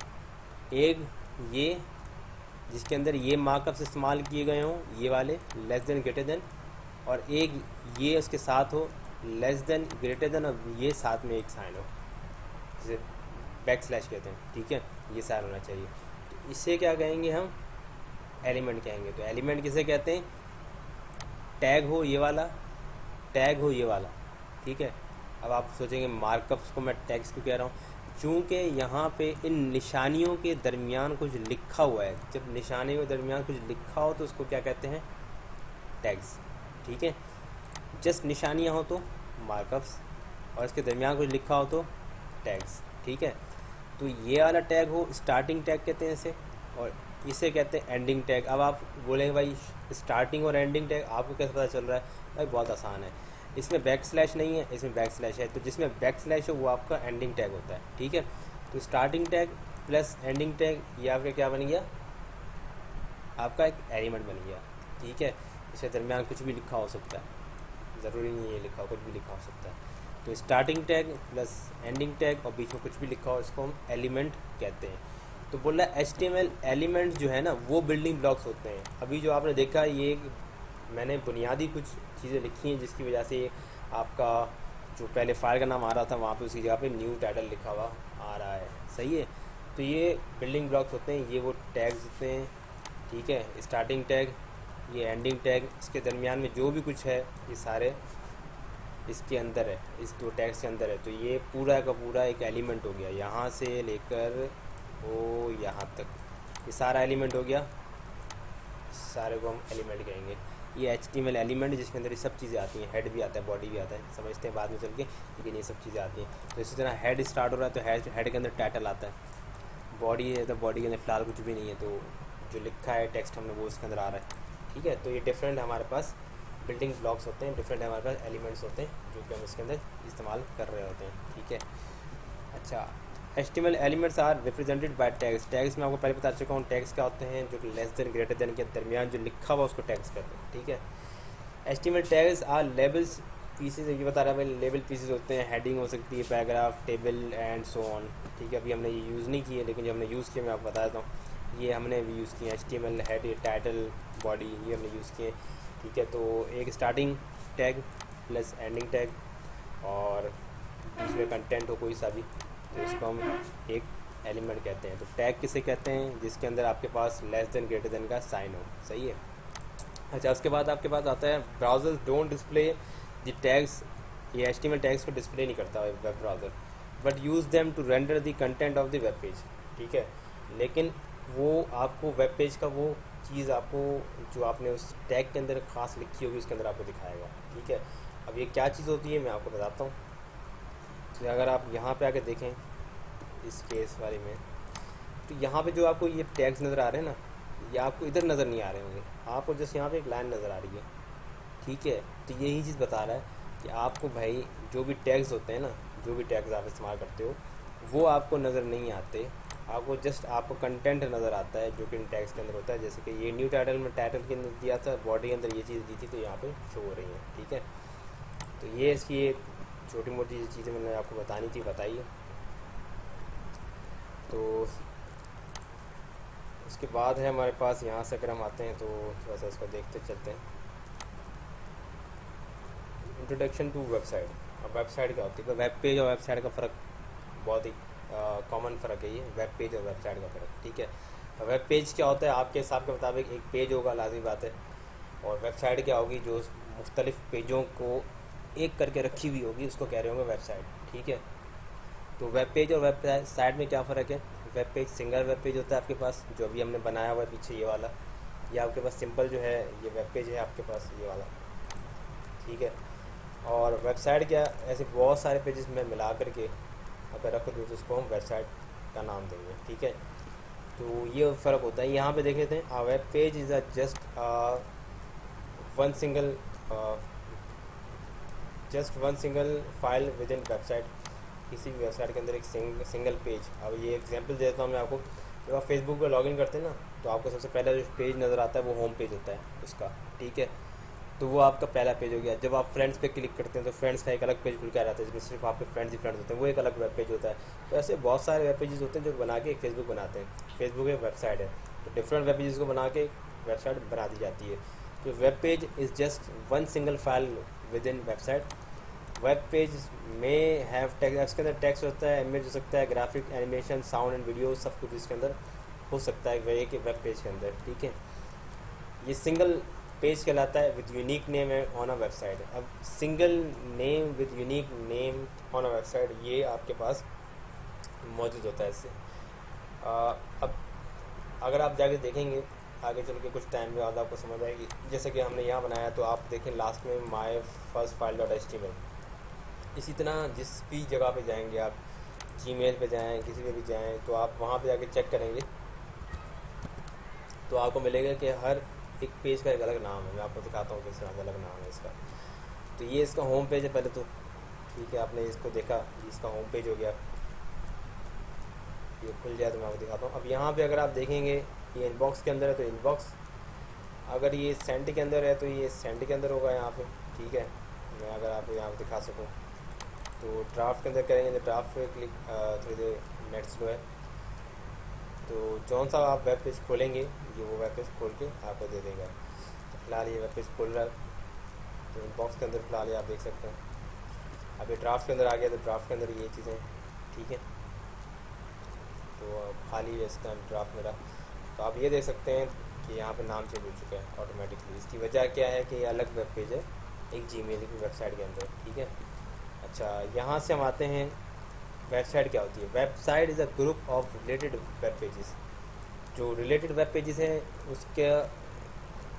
एक ये जिसके अंदर ये मार्कअप्स इस्तेमाल किए गए हों, ये वाले लेस देन ग्रेटर देन, और एक ये उसके साथ हो लेस देन ग्रेटर देन, और ये साथ में एक साइन हो, जिसे बैक स्लैश कहते हैं, ठीक है, ये साइन होना चाहिए। तो इसे क्या कहेंगे हम, एलिमेंट कहेंगे। तो एलिमेंट किसे कहते हैं, टैग हो ये वाला, टैग हो ये वाला, ठीक है। अब आप सोचेंगे मार्कअप्स को मैं टैग्स क्यों कह रहा हूँ, चूँकि यहाँ पे इन निशानियों के दरमियान कुछ लिखा हुआ है। जब निशानियों के दरमियान कुछ लिखा हो तो उसको क्या कहते हैं, टैग्स, ठीक है। जस्ट निशानियाँ हो तो मार्कअप्स, और इसके दरमियान कुछ लिखा हो तो टैग्स, ठीक है। तो ये वाला टैग हो स्टार्टिंग टैग कहते हैं इसे, और इसे कहते हैं एंडिंग टैग। अब आप बोलेंगे भाई स्टार्टिंग और एंडिंग टैग आपको कैसे पता चल रहा है, भाई बहुत आसान है, इसमें बैक स्लैश नहीं है, इसमें बैक स्लैश है, तो जिसमें बैक स्लैश है वो आपका एंडिंग टैग होता है, ठीक है। तो starting tag plus ending tag ये आपका क्या बन गया, आपका एक एलिमेंट बन गया, ठीक है। इसके दरमियान कुछ भी लिखा हो सकता है, ज़रूरी नहीं है लिखा हो, कुछ भी लिखा हो सकता है। तो starting tag plus ending tag और बीच में कुछ भी लिखा हो, इसको हम एलिमेंट कहते हैं। तो बोल रहा है HTML एलिमेंट्स जो है ना वो बिल्डिंग ब्लॉक्स होते हैं। अभी जो आपने देखा ये मैंने बुनियादी कुछ चीज़ें लिखी हैं जिसकी वजह से आपका जो पहले फाइल का नाम आ रहा था वहाँ पे उसकी जगह पे न्यू टाइटल लिखा हुआ आ रहा है, सही है। तो ये बिल्डिंग ब्लॉक्स होते हैं, ये वो टैग्स होते हैं, ठीक है। स्टार्टिंग टैग, ये एंडिंग टैग, इसके दरमियान में जो भी कुछ है ये सारे इसके अंदर है, इस दो टैग्स के अंदर है। तो ये पूरा का पूरा एक एलिमेंट हो गया, यहाँ से लेकर वो यहाँ तक ये सारा एलिमेंट हो गया, सारे को हम एलिमेंट कहेंगे। ये HTML एलिमेंट जिसके अंदर ये सब चीज़ें आती हैं, हेड भी आता है, बॉडी भी आता है, समझते हैं बाद में चल के, लेकिन ये सब चीज़ें आती हैं। तो इसी तरह हेड स्टार्ट हो रहा है तो हेड के अंदर टाइटल आता है, बॉडी है तो बॉडी के अंदर फ़िलहाल कुछ भी नहीं है, तो जो लिखा है टेक्स्ट हमने वो इसके अंदर आ रहा है, ठीक है। तो ये डिफरेंट हमारे पास बिल्डिंग ब्लॉक्स होते हैं, डिफरेंट हमारे पास एलिमेंट्स होते हैं जो कि हम इसके अंदर इस्तेमाल कर रहे होते हैं, ठीक है। अच्छा, HTML elements are represented by tags. Tags में आपको पहले बता चुका हूँ टैग्स क्या होते हैं, जो कि लेस देन ग्रेटर देन के दरमियान जो लिखा हुआ उसको टैग्स कहते हैं, ठीक है। HTML tags are labels pieces, ये बता रहा है भाई लेबल पीसेज होते हैं, हेडिंग हो सकती है, paragraph, table and so on, ठीक है। अभी हमने ये यूज़ नहीं किए, लेकिन जो हमने यूज़ किए मैं आपको बता देता हूँ। ये हमने अभी यूज़ किए HTML हेड, टाइटल, बॉडी, ये हमने यूज़ किए, ठीक है। तो एक starting tag plus ending tag, और बीच में कंटेंट हो कोई सा भी, तो इसको हम एक एलिमेंट कहते हैं। तो टैग किसे कहते हैं, जिसके अंदर आपके पास लेस देन ग्रेटर देन का साइन हो, सही है। अच्छा, उसके बाद आपके पास आता है browsers don't display the tags. ये HTML टैग्स को डिस्प्ले नहीं करता है web browser, but use them to render the content of the web page, ठीक है। लेकिन वो आपको वेब पेज का वो चीज़ आपको जो आपने उस टैग के अंदर खास लिखी होगी उसके अंदर आपको दिखाएगा, ठीक है। अब ये क्या चीज़ होती है मैं आपको बताता हूँ। तो अगर आप यहाँ पे आके देखें इस केस वाले में, तो यहाँ पे जो आपको ये टैग्स नज़र आ रहे हैं ना, ये आपको इधर नज़र नहीं आ रहे होंगे, आपको जस्ट यहाँ पे एक लाइन नज़र आ रही है, ठीक है। तो यही चीज़ बता रहा है कि आपको भाई जो भी टैग्स होते हैं ना, जो भी टैग्स आप इस्तेमाल करते हो वो आपको नज़र नहीं आते, आपको जस्ट आपको कंटेंट नज़र आता है जो कि इन टैग्स के अंदर होता है। जैसे कि ये न्यू टाइटल में टाइटल के अंदर दिया था, बॉडी के अंदर ये चीज़ दी थी, तो यहाँ पे शो हो रही है, ठीक है। तो ये इसकी एक छोटी मोटी चीज़ें मैंने आपको बतानी थी, बताइए। तो उसके बाद है हमारे पास, यहाँ से अगर हम आते हैं तो थोड़ा सा इसको देखते चलते हैं। Introduction to website. अब वेबसाइट क्या होती है, वेब पेज और वेबसाइट का फ़र्क बहुत ही कॉमन फ़र्क है ये, वेब पेज और वेबसाइट का फ़र्क, ठीक है। वेब पेज क्या होता है आपके हिसाब के मुताबिक, एक पेज होगा, लाजमी बात है। और वेबसाइट क्या होगी, जो मुख्तलिफ़ पेजों को एक करके रखी हुई होगी, उसको कह रहे होंगे वेबसाइट, ठीक है। तो वेब पेज और वेबसाइट में क्या फ़र्क है। Web page single web page होता है आपके पास, जो अभी हमने बनाया हुआ है पीछे ये वाला, ये आपके पास सिंपल जो है ये वेब पेज है आपके पास ये वाला, ठीक है। और वेबसाइट क्या, ऐसे बहुत सारे पेजेस में मिला करके अगर रख दूँ तो उसको हम वेबसाइट का नाम देंगे, ठीक है। तो ये फ़र्क होता है। यहाँ पे देख लेते हैं, web page is a just one single file with in website. किसी भी वेबसाइट के अंदर एक सिंगल पेज। अब ये एग्जांपल देता हूँ मैं आपको। जब आप फेसबुक पर लॉगिन करते हैं ना, तो आपको सबसे पहला जो पेज नज़र आता है वो होम पेज होता है उसका, ठीक है। तो वो आपका पहला पेज हो गया। जब आप फ्रेंड्स पे क्लिक करते हैं तो फ्रेंड्स का एक अलग पेज खुल के आ जाता है, जिसमें सिर्फ आपके फ्रेंड्स ही फ्रेंड्स होते हैं, वो एक अलग वेब पेज होता है। तो ऐसे बहुत सारे वेब पेजेस होते हैं जो बना के एक फेसबुक बनाते हैं। फेसबुक एक वेबसाइट है, तो डिफरेंट वेब पेजेस को बना के वेबसाइट बना दी जाती है। तो web page is just one single file with in website. Web page में हैव टेक्स्ट, इसके अंदर टेक्स्ट होता है, इमेज हो सकता है, graphic, animation, sound and video, सब कुछ इसके अंदर हो सकता है एक वेब पेज के अंदर, ठीक है। ये सिंगल पेज कहलाता है with unique name on a website. अब single name with unique name on a website ये आपके पास मौजूद होता है इससे। अब अगर आप जाके देखेंगे आगे चल के कुछ टाइम बाद आपको समझ आएगी। जैसे कि हमने यहाँ बनाया, तो आप देखें लास्ट में my first file dot HTML। इसी तरह जिस भी जगह पे जाएंगे आप, जीमेल पे जाएं, किसी पे भी जाएं, तो आप वहाँ पे जाके चेक करेंगे तो आपको मिलेगा कि हर एक पेज का एक अलग नाम है। मैं आपको दिखाता हूँ किस तरह का अलग नाम है इसका। तो ये इसका होम पेज है पहले तो, ठीक है। आपने इसको देखा, इसका होम पेज हो गया, ये खुल जाए तो मैं आपको दिखाता हूँ। अब यहाँ पे अगर आप देखेंगे ये इनबॉक्स के अंदर है तो इनबॉक्स, अगर ये सेंड के अंदर है तो ये सेंड के अंदर होगा यहाँ पे, ठीक है। मैं अगर आपको यहाँ पे दिखा सकूँ तो ड्राफ्ट के अंदर करेंगे तो ड्राफ्ट पे क्लिक, थोड़ी देर नेट स्लो है। तो जौन सा आप वेब पेज खोलेंगे ये वो वेब पेज खोल के आपको दे देगा। तो फिलहाल ये वेब पेज खोल रहा है, तो इनबॉक्स के अंदर फिलहाल ये आप देख सकते हैं। अब ये ड्राफ्ट के अंदर आ गया, तो ड्राफ्ट के अंदर ये चीज़ें, ठीक है। तो खाली है इसका ड्राफ्ट मेरा। तो आप ये देख सकते हैं कि यहाँ पे नाम चेंज हो चुका है ऑटोमेटिकली। इसकी वजह क्या है कि ये अलग वेब पेज है एक जीमेल की वेबसाइट के अंदर, ठीक है। अच्छा, यहाँ से हम आते हैं वेबसाइट क्या होती है। Website is a group of related web pages. जो रिलेटेड वेब पेजेस हैं उसके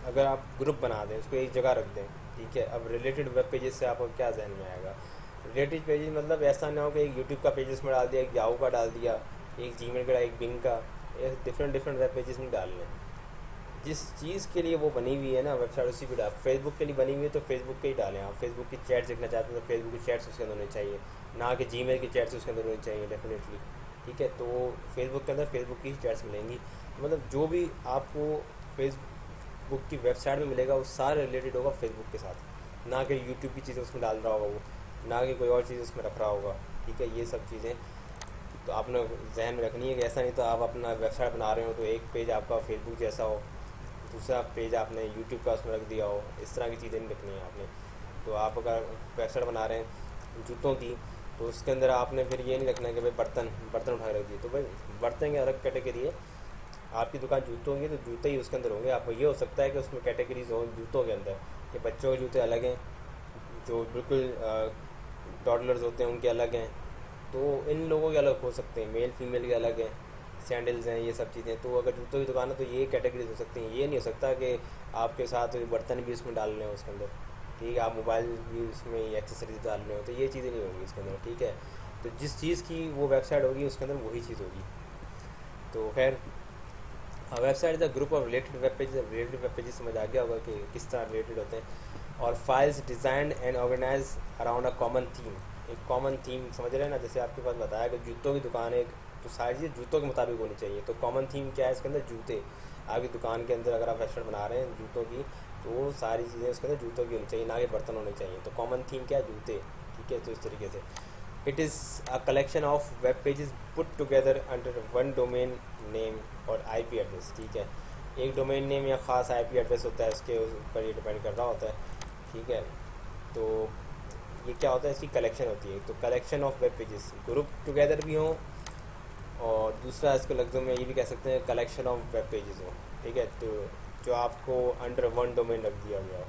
अगर आप ग्रुप बना दें, उसको एक जगह रख दें, ठीक है। अब रिलेटेड वेब पेजेस से आपको क्या जहन में आएगा। रिलेटेड पेजेस मतलब ऐसा ना हो कि एक यूट्यूब का पेजेस में डाल दिया, एक याहू का डाल दिया, एक जीमेल का, एक बिंग का, डिफरेंट डिफरेंट वेब पेजेस नहीं डालने। जिस चीज़ के लिए वो बनी हुई है ना वेबसाइट, उसी पर डाल। फेसबुक के लिए बनी हुई है तो फेसबुक के ही डालें। आप फेसबुक की चैट्स देखना चाहते हैं तो फेसबुक की चैट्स उसके अंदर होनी चाहिए, ना कि जीमेल की चैट्स उसके अंदर होनी चाहिए डेफिनेटली, ठीक है। तो फेसबुक के अंदर फेसबुक की चैट्स मिलेंगी, मतलब जो भी आपको फेसबुक की वेबसाइट में मिलेगा वो सारा रिलेटेड होगा फेसबुक के साथ, ना कि यूट्यूब की चीज़ें उसमें डाल रहा होगा वो, ना कि कोई और चीज़ उसमें रख रहा होगा। ठीक है, ये सब चीज़ें तो आपने जहन में रखनी है कि ऐसा नहीं तो आप अपना वेबसाइट बना रहे हो तो एक पेज आपका फेसबुक जैसा हो, दूसरा पेज आपने यूट्यूब का उसमें रख दिया हो, इस तरह की चीज़ें नहीं रखनी है आपने। तो आप अगर वेबसाइट बना रहे हैं जूतों की, तो उसके अंदर आपने फिर ये नहीं रखना है कि भाई बर्तन बर्तन उठा के रख दिए, तो भाई बर्तन की अलग कैटेगरी है। आपकी दुकान जूतों की तो जूते ही उसके अंदर होंगे। आपको ये हो सकता है कि उसमें कैटेगरीज हो जूतों के अंदर, कि बच्चों के जूते अलग हैं, जो बिल्कुल टॉडलर्स होते हैं उनके अलग हैं, तो इन लोगों के अलग हो सकते हैं, मेल फीमेल के अलग हैं, सैंडल्स हैं, ये सब चीज़ें। तो अगर जूतों की दुकान है तो ये कैटेगरीज हो सकती हैं। ये नहीं हो सकता कि आपके साथ बर्तन भी उसमें डाल रहे हो उसके अंदर, ठीक है, आप मोबाइल भी उसमें एक्सेसरीज डाल रहे हो, तो ये चीज़ें नहीं होंगी उसके अंदर। ठीक है, तो जिस चीज़ की वो वेबसाइट होगी उसके अंदर वही चीज़ होगी। तो खैर, website is a group of related web pages समझ आ गया होगा कि किस तरह रिलेटेड होते हैं। और files design and organise around a common theme, एक कॉमन थीम समझ रहे हैं ना। जैसे आपके पास बताया कि जूतों की दुकान है एक, तो सारी चीज़ें जूतों के मुताबिक होनी चाहिए। तो कॉमन थीम क्या है इसके अंदर? जूते। आपकी दुकान के अंदर अगर आप वेबसाइट बना रहे हैं जूतों की, तो वो सारी चीज़ें उसके अंदर जूतों की होनी चाहिए, ना कि बर्तन होने चाहिए। तो कॉमन थीम क्या है? जूते। ठीक है, तो इस तरीके से it is a collection of web pages put together under one domain name और आईपी एड्रेस। ठीक है, एक डोमेन नेम या ख़ास आईपी एड्रेस होता है, उसके ऊपर ये डिपेंड कर रहा होता है। ठीक है, तो ये क्या होता है? इसकी कलेक्शन होती है। तो collection of web pages group together भी हों, और दूसरा इसको लफ्ज़ों में ये भी कह सकते हैं कलेक्शन ऑफ वेब पेजेस हो। ठीक है, तो जो आपको अंडर वन डोमेन रख दिया गया हो।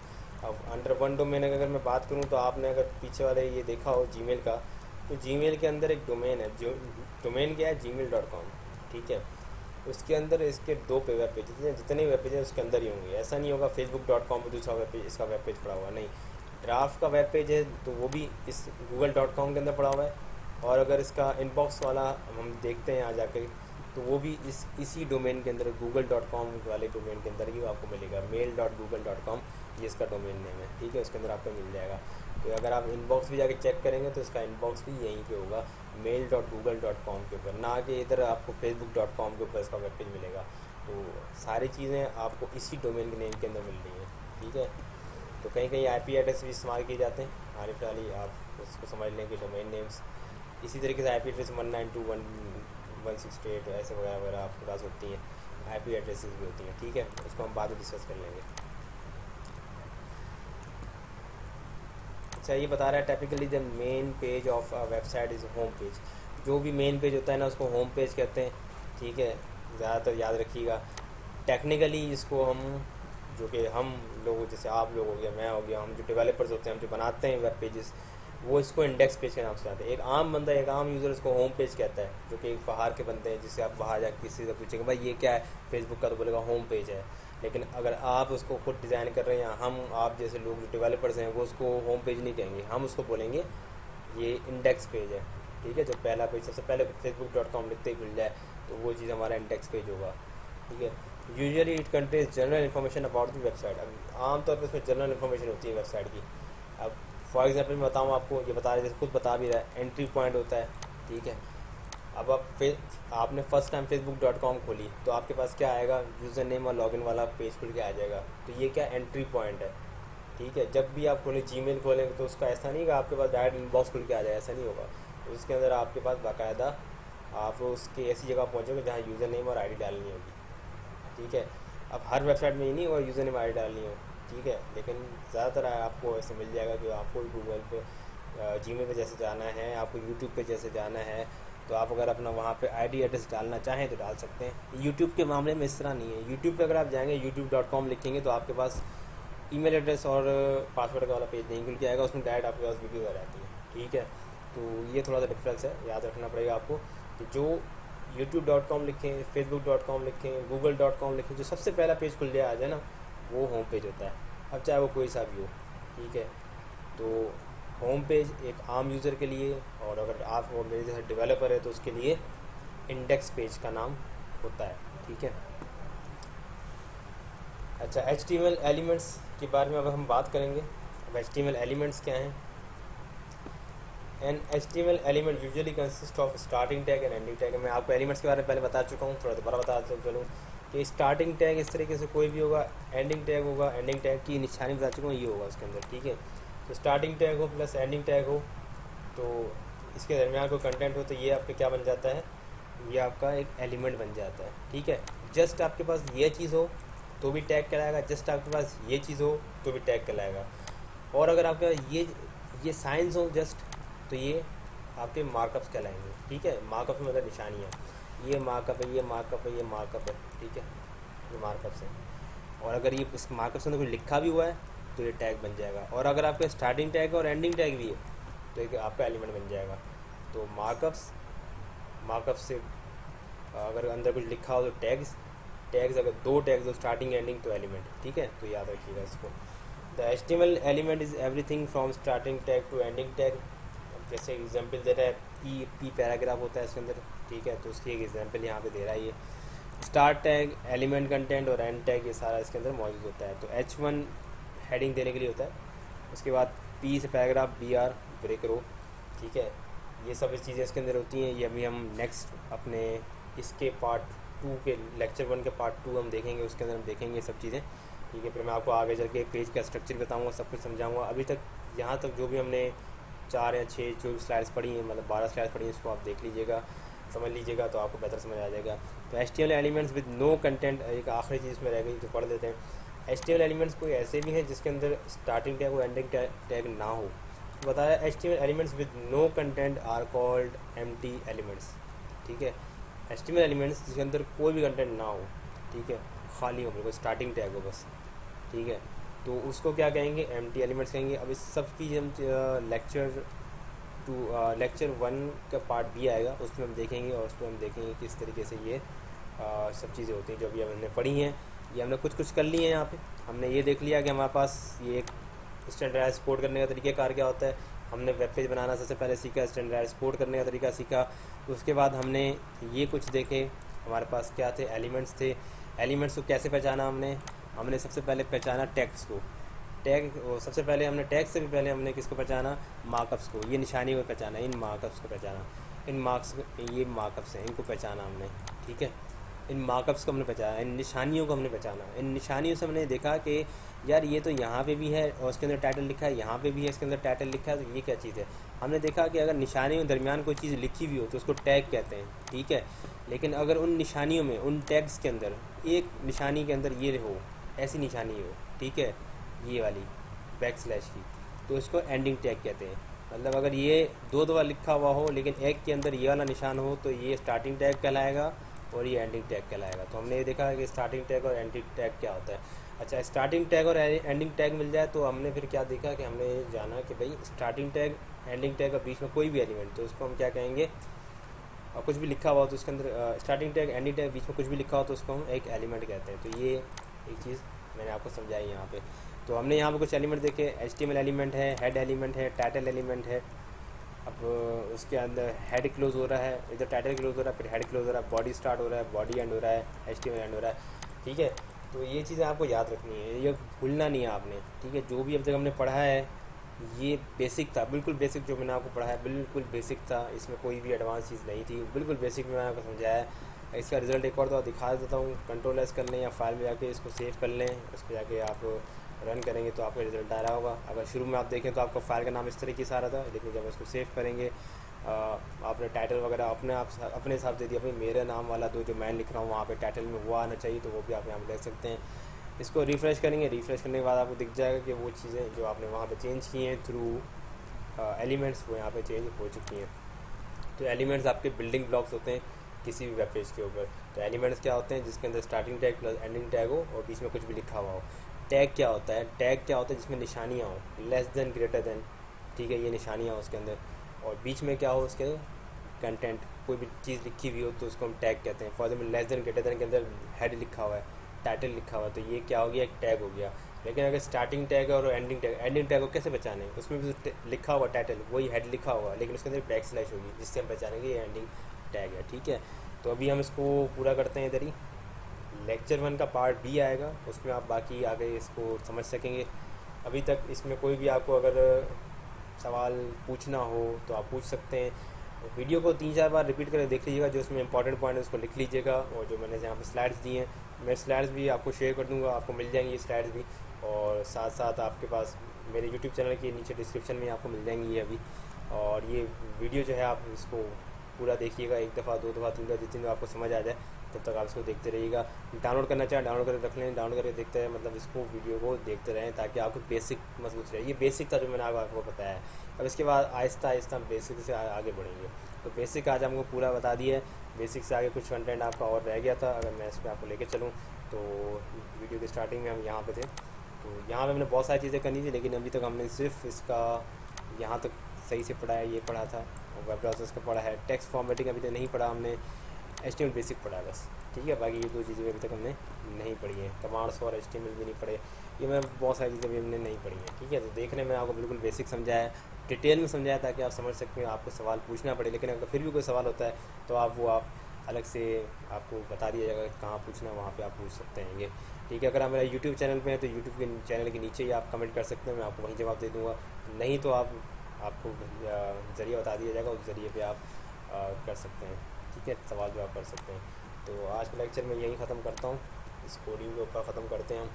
अब अंडर वन डोमेन अगर मैं बात करूँ तो आपने अगर पीछे वाले ये देखा हो जीमेल का, तो जीमेल के अंदर एक डोमेन है, जो डोमेन क्या है? gmail.com। ठीक है, उसके अंदर इसके दो पे वेब पेजेस हैं, जितने वेब पेज हैं उसके अंदर ही होंगे। ऐसा नहीं होगा facebook.com पर दूसरा वेब पेज इसका वेब पेज पड़ा हुआ, नहीं। ड्राफ्ट का वेब पेज है तो वो भी इस google.com के अंदर पड़ा हुआ है, और अगर इसका इनबॉक्स वाला हम देखते हैं आ जाकर, तो वो भी इसी डोमेन के अंदर google.com वाले डोमेन के अंदर ही आपको मिलेगा। mail.google.com ये इसका डोमेन नेम है। ठीक है, उसके अंदर आपको मिल जाएगा। तो अगर आप इनबॉक्स भी जाके चेक करेंगे तो इसका इनबॉक्स भी यहीं पे होगा, mail.google.com के ऊपर, ना कि इधर आपको facebook.com के ऊपर इसका वेब पेज मिलेगा। तो सारी चीज़ें आपको इसी डोमेन के नेम के अंदर मिल रही हैं। ठीक है, तो कहीं कहीं आईपी एड्रेस भी इस्तेमाल किए जाते हैं, हाल फिलहाल ही आप उसको समझ लें कि डोमेन नेम्स। इसी तरीके से आई पी एड्रेस 192.168 ऐसे वगैरह वगैरह आपके पास होती हैं, आईपी एड्रेसेस भी होती हैं। ठीक है, उसको हम बाद में डिस्कस कर लेंगे। अच्छा, ये बता रहा है typically the main page of a website is home page. जो भी मेन पेज होता है ना उसको होम पेज कहते हैं। ठीक है, ज़्यादातर याद रखिएगा। टेक्निकली इसको हम, जो कि हम लोग जैसे आप लोग हो गया, मैं हो गया, हम जो डेवलपर्स होते हैं, हम जो बनाते हैं वेब पेजेस, वो इसको इंडेक्स पेज के नाम से जानते हैं। एक आम बंदा, एक आम यूज़र इसको होम पेज कहता है, जो कि बाहर के बंदे हैं, जिससे आप बाहर जाकर किसी से पूछेंगे भाई ये क्या है फेसबुक का, तो बोलेगा होम पेज है। लेकिन अगर आप उसको खुद डिज़ाइन कर रहे हैं, या हम आप जैसे लोग जो डेवलपर्स हैं, वो उसको होम पेज नहीं कहेंगे, हम उसको बोलेंगे ये इंडेक्स पेज है। ठीक है, जो पहला पेज सबसे पहले facebook.com लिखते ही खुल जाए, तो वो चीज़ हमारा इंडेक्स पेज होगा। ठीक है, usually it contains general information about the website. अब आमतौर पर इसमें जनरल इन्फॉर्मेशन होती है वेबसाइट की। अब फॉर एग्जांपल मैं बताऊँ आपको, ये बता रहे जैसे खुद बता भी रहा है, एंट्री पॉइंट होता है। ठीक है, अब आपने फर्स्ट टाइम facebook.com खोली तो आपके पास क्या आएगा? यूज़र नेम और लॉगिन वाला पेज खुल के आ जाएगा। तो ये क्या एंट्री पॉइंट है। ठीक है, जब भी आप खोलें जीमेल खोलें तो उसका ऐसा नहीं कि आपके पास डायरेक्ट इनबॉक्स खुल के आ जाए, ऐसा नहीं होगा। तो उसके अंदर आपके पास बाकायदा आप उसके ऐसी जगह पहुँचोगे जहाँ यूज़र नेम और आईडी डालनी होगी। ठीक है, अब हर वेबसाइट में ही नहीं और यूज़र नेम आईडी डालनी हो। ठीक है, लेकिन ज़्यादातर आपको ऐसे मिल जाएगा कि आपको गूगल पे, जीमेल पे जैसे जाना है, आपको यूट्यूब पे जैसे जाना है, तो आप अगर अपना वहाँ पे आईडी एड्रेस डालना चाहें तो डाल सकते हैं। यूट्यूब के मामले में इस तरह नहीं है। यूट्यूब पे अगर आप जाएंगे youtube.com लिखेंगे तो आपके पास ईमेल एड्रेस और पासवर्ड का वाला पेज नहीं खुल के आएगा, उसमें डायरेक्ट आपके पास वीडियो आ जाती है। ठीक है, तो ये थोड़ा सा डिफरेंस है, याद रखना पड़ेगा आपको। तो जो youtube.com लिखें, facebook.com लिखें, google.com लिखें, जो सबसे पहला पेज खुल जाए आ जाए ना, वो होम पेज होता है। अब चाहे वो कोई सा भी हो। ठीक है, तो होम पेज एक आम यूज़र के लिए, और अगर आप वो मेरे जैसे डेवलपर है तो उसके लिए इंडेक्स पेज का नाम होता है। ठीक है, अच्छा, HTML एलिमेंट्स के बारे में अब हम बात करेंगे। अब HTML एलिमेंट्स क्या हैं? An HTML element usually consist of starting tag and ending tag. मैं आपको एलिमेंट्स के बारे में पहले बता चुका हूँ, थोड़ा दोबारा बता चलूँ कि स्टार्टिंग टैग इस तरीके से कोई भी होगा, एंडिंग टैग होगा, एंडिंग टैग की निशानी बता चुका हूँ, ये होगा उसके अंदर, ठीक है। तो स्टार्टिंग टैग हो प्लस एंडिंग टैग हो तो इसके दरमियान कोई कंटेंट हो तो ये आपका क्या बन जाता है, ये आपका एक एलिमेंट बन जाता है, ठीक है। जस्ट आपके पास ये चीज़ हो तो भी टैग कहलाएगा, जस्ट आपके पास ये चीज़ हो तो भी टैग कहलाएगा। और अगर आपका ये साइंस हो जस्ट तो ये आपके मार्कअप्स कहलाएंगे, ठीक है। मार्कअप मतलब निशानियाँ, ये मार्कअप है, ये मार्कअप है, ये मार्कअप है, ठीक है, ये मार्कअप्स हैं। और अगर ये इस मार्कअप्स में कोई लिखा भी हुआ है तो ये टैग बन जाएगा। और अगर आपका स्टार्टिंग टैग और एंडिंग टैग भी है तो एक आपका एलिमेंट बन जाएगा। तो मार्कअप्स से अगर अंदर कुछ लिखा हो तो टैग्स अगर दो टैग्स हो स्टार्टिंग एंडिंग तो एलिमेंट, ठीक है। तो याद रखिएगा इसको। The HTML element is everything from starting tag to ending tag. जैसे एग्जांपल दे रहा है, पी पैराग्राफ होता है इसके अंदर, ठीक है। तो उसकी एक एग्जांपल यहाँ पे दे रहा है, ये स्टार्ट टैग, एलिमेंट कंटेंट और एंड टैग, ये सारा इसके अंदर मौजूद होता है। तो H1 हेडिंग देने के लिए होता है, उसके बाद P से पैराग्राफ, BR ब्रेक रो, ठीक है। ये सब चीज़ें इसके अंदर होती हैं। ये अभी हम नेक्स्ट अपने इसके पार्ट 2 के लेक्चर 1 के पार्ट 2 हम देखेंगे, उसके अंदर हम देखेंगे सब चीज़ें, ठीक है। फिर मैं आपको आगे चल के एक पेज का स्ट्रक्चर बताऊँगा, सब कुछ समझाऊँगा। अभी तक यहाँ तक जो भी हमने 4 या 6 जो स्लाइड्स पढ़ी हैं, मतलब 12 स्लाइड्स पढ़ी हैं, इसको आप देख लीजिएगा, समझ लीजिएगा, तो आपको बेहतर समझ आ जाएगा। तो HTML elements with no content, एक आखिरी चीज़ इसमें रह गई तो पढ़ लेते हैं। HTML एलिमेंट्स कोई ऐसे भी हैं जिसके अंदर स्टार्टिंग टैग और एंडिंग टैग ना हो। तो बताया HTML elements with no content are called empty elements, ठीक है। HTML एलिमेंट्स जिसके अंदर कोई भी कंटेंट ना हो, ठीक है, खाली हो, बिल्कुल स्टार्टिंग टैग हो बस, ठीक है, तो उसको क्या कहेंगे, एम्प्टी एलिमेंट्स कहेंगे। अब इस सब की हम लेक्चर 1 का पार्ट भी आएगा, उसमें हम देखेंगे और उसमें हम देखेंगे किस तरीके से ये सब चीज़ें होती हैं जो अभी हमने पढ़ी हैं। ये हमने कुछ कुछ कर ली हैं। यहाँ पे हमने ये देख लिया कि हमारे पास ये एक स्टैंडर्डाइज कोड करने का तरीक़ाकार क्या होता है। हमने वेब पेज बनाना सबसे पहले सीखा, स्टैंडर्डाइज कोड करने का तरीका सीखा। उसके बाद हमने ये कुछ देखे, हमारे पास क्या थे, एलिमेंट्स थे। एलिमेंट्स को कैसे पहचाना हमने सबसे पहले पहचाना टैग्स को। सबसे पहले हमने टैग से भी पहले हमने किसको पहचाना, मार्कअप्स को। ये निशानी को पहचाना, इन मार्कअप्स को पहचाना, ये मार्कअप्स हैं, इनको पहचाना हमने, ठीक है। इन मार्कअप्स को हमने पहचाना, इन निशानियों को हमने पहचाना। इन निशानियों से हमने देखा कि यार ये तो यहाँ पे भी है और उसके अंदर टाइटल लिखा है, यहाँ पे भी है इसके अंदर टाइटल लिखा है, तो ये क्या चीज़ है। हमने देखा कि अगर निशानियों के दरमियान कोई चीज़ लिखी हुई हो तो उसको टैग कहते हैं, ठीक है। लेकिन अगर उन निशानियों में, उन टैग्स के अंदर एक निशानी के अंदर ये हो, ऐसी निशानी हो, ठीक है, ये वाली बैकस्लैश की, तो इसको एंडिंग टैग कहते हैं। मतलब अगर ये दो दफ़ा लिखा हुआ हो लेकिन एक के अंदर ये वाला निशान हो तो ये स्टार्टिंग टैग कहलाएगा और ये एंडिंग टैग कहलाएगा। तो हमने ये देखा है कि स्टार्टिंग टैग और एंडिंग टैग क्या होता है। अच्छा, स्टार्टिंग टैग और एंडिंग टैग मिल जाए तो हमने फिर क्या देखा कि हमने ये जाना कि भाई स्टार्टिंग टैग, एंडिंग टैग और बीच में कोई भी एलिमेंट तो उसको हम क्या कहेंगे, और कुछ भी लिखा हुआ हो तो उसके अंदर स्टार्टिंग टैग, एंडिंग टैग, बीच में कुछ भी लिखा हो तो उसको हम एक एलिमेंट कहते हैं। तो ये एक चीज़ मैंने आपको समझाई यहाँ पे। तो हमने यहाँ पे कुछ एलिमेंट देखे, HTML एलिमेंट है, हेड एलिमेंट है, टाइटल एलिमेंट है। अब उसके अंदर हेड क्लोज हो रहा है, इधर टाइटल क्लोज हो रहा है, फिर हेड क्लोज हो रहा है, बॉडी स्टार्ट हो रहा है, बॉडी एंड हो रहा है, HTML एंड हो रहा है, ठीक है। तो ये चीज़ें आपको याद रखनी है, ये भूलना नहीं है आपने, ठीक है। जो भी अब तक हमने पढ़ा है ये बेसिक था, बिल्कुल बेसिक जो मैंने आपको पढ़ा है बिल्कुल बेसिक था, इसमें कोई भी एडवांस चीज़ नहीं थी, बिल्कुल बेसिक में मैंने आपको समझाया है। इसका रिज़ल्ट एक और तो दिखा देता हूँ, कंट्रोल-S कर लें या फाइल में जाके इसको सेव कर लें, उस पर जाके आप रन करेंगे तो आपका रिज़ल्ट आ रहा होगा। अगर शुरू में आप देखें तो आपका फाइल का नाम इस तरीके से आ रहा था, लेकिन जब इसको सेव करेंगे आपने टाइटल वगैरह अपने हिसाब से दिया, भाई मेरे नाम वाला जो मैं लिख रहा हूँ वहाँ पे टाइटल में वो आना चाहिए, तो वो भी आप यहाँ पर देख सकते हैं। इसको रिफ़्रेश करेंगे, रिफ़्रेश करने के बाद आपको दिख जाएगा कि वो चीज़ें जो आपने वहाँ पे चेंज की हैं थ्रू एलिमेंट्स वो यहाँ पे चेंज हो चुकी हैं। तो एलिमेंट्स आपके बिल्डिंग ब्लॉक्स होते हैं किसी भी वेब पेज के ऊपर। तो एलिमेंट्स क्या होते हैं, जिसके अंदर starting tag plus ending tag हो और बीच में कुछ भी लिखा हुआ हो। टैग क्या होता है, टैग क्या होता है जिसमें निशानियाँ हो, लेस देन, ग्रेटर देन, ठीक है, ये निशानियाँ हो उसके अंदर। और बीच में क्या हो, उसके कंटेंट, कोई भी चीज़ लिखी हुई हो तो उसको हम टैग कहते हैं। For example less than greater then के अंदर हेड लिखा हुआ है, टाइटल लिखा हुआ है, तो ये क्या हो गया, एक टैग हो गया। लेकिन अगर स्टार्टिंग टैग और एंडिंग टैग को कैसे पहचाने, उसमें भी लिखा हुआ टाइटल वही हेड लिखा हुआ, लेकिन उसके अंदर बैक स्लैश होगी जिससे हम पहचानेंगे ये एंडिंग टैग है, ठीक है। तो अभी हम इसको पूरा करते हैं इधर ही। लेक्चर 1 का पार्ट भी आएगा, उसमें आप बाकी आगे इसको समझ सकेंगे। अभी तक इसमें कोई भी आपको अगर सवाल पूछना हो तो आप पूछ सकते हैं। वीडियो को 3-4 बार रिपीट करके देख लीजिएगा, जो उसमें इंपॉर्टेंट पॉइंट है उसको लिख लीजिएगा, और जो मैंने यहाँ पे स्लाइड्स दिए हैं, मैं स्लाइड्स भी आपको शेयर कर दूँगा, आपको मिल जाएंगी ये स्लाइड्स भी। और साथ साथ आपके पास मेरे यूट्यूब चैनल के नीचे डिस्क्रिप्शन में आपको मिल जाएंगी ये अभी। और ये वीडियो जो है आप इसको पूरा देखिएगा, 1 दफ़ा 2 दफ़ा 3 दफ़ा, जितनी आपको समझ आ जाए तब तक आप इसको देखते रहिएगा। डाउनलोड करना चाहें डाउनलोड करके रख लें, डाउनलोड करके देखते हैं, मतलब इसको वीडियो को देखते रहें ताकि आपको बेसिक मजबूत रहे। ये बेसिक था जो मैंने आपको बताया है। अब इसके बाद आहिस्ता आहिस्ता बेसिक से आगे बढ़ेंगे। तो बेसिक आज हमको पूरा बता दिया है। बेसिक से आगे कुछ कंटेंट आपका और रह गया था, अगर मैं इसमें आपको लेके चलूँ तो वीडियो की स्टार्टिंग में हम यहाँ पे थे, तो यहाँ पे हमने बहुत सारी चीज़ें करनी थी, लेकिन अभी तक हमने सिर्फ इसका यहाँ तक सही से पढ़ा है, ये पढ़ा था, और वेब ब्राउज़र्स का पढ़ा है। टेक्स्ट फॉर्मेटिंग अभी तक नहीं पढ़ा हमने, HTML बेसिक पढ़ा है बस, ठीक है। बाकी ये 2 चीज़ें अभी तक हमने नहीं पढ़ी हैं, कमांड्स और HTML भी नहीं पढ़े। ये मैं बहुत सारी चीज़ें भी हमने नहीं पढ़ी हैं, ठीक है। तो देखने में आपको बिल्कुल बेसिक समझाया है, डिटेल में समझाया ताकि आप समझ सकते हैं, आपको सवाल पूछना पड़े, लेकिन अगर फिर भी कोई सवाल होता है तो आप अलग से आपको बता दिया जाएगा कहाँ पूछना है, वहाँ पे आप पूछ सकते हैं ये, ठीक है। अगर आप मेरा यूट्यूब चैनल पे हैं तो यूट्यूब के चैनल के नीचे ही आप कमेंट कर सकते हैं, मैं आपको वहीं जवाब दे दूँगा। नहीं तो आपको ज़रिया बता दिया जाएगा, उस ज़रिए पे आप कर सकते हैं, ठीक है, सवाल जवाब कर सकते हैं। तो आज के लेक्चर में यहीं ख़त्म करता हूँ, इस कोडिंग के ऊपर ख़त्म करते हैं हम।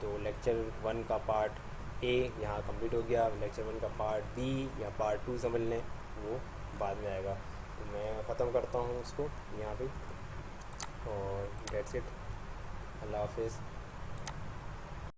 तो लेक्चर 1 का पार्ट ए यहाँ कंप्लीट हो गया, लेक्चर 1 का पार्ट बी या पार्ट 2 समझ लें, वो बाद में आएगा। तो मैं ख़त्म करता हूँ उसको यहाँ पे, और डेट्स इट, अल्लाह हाफिज़।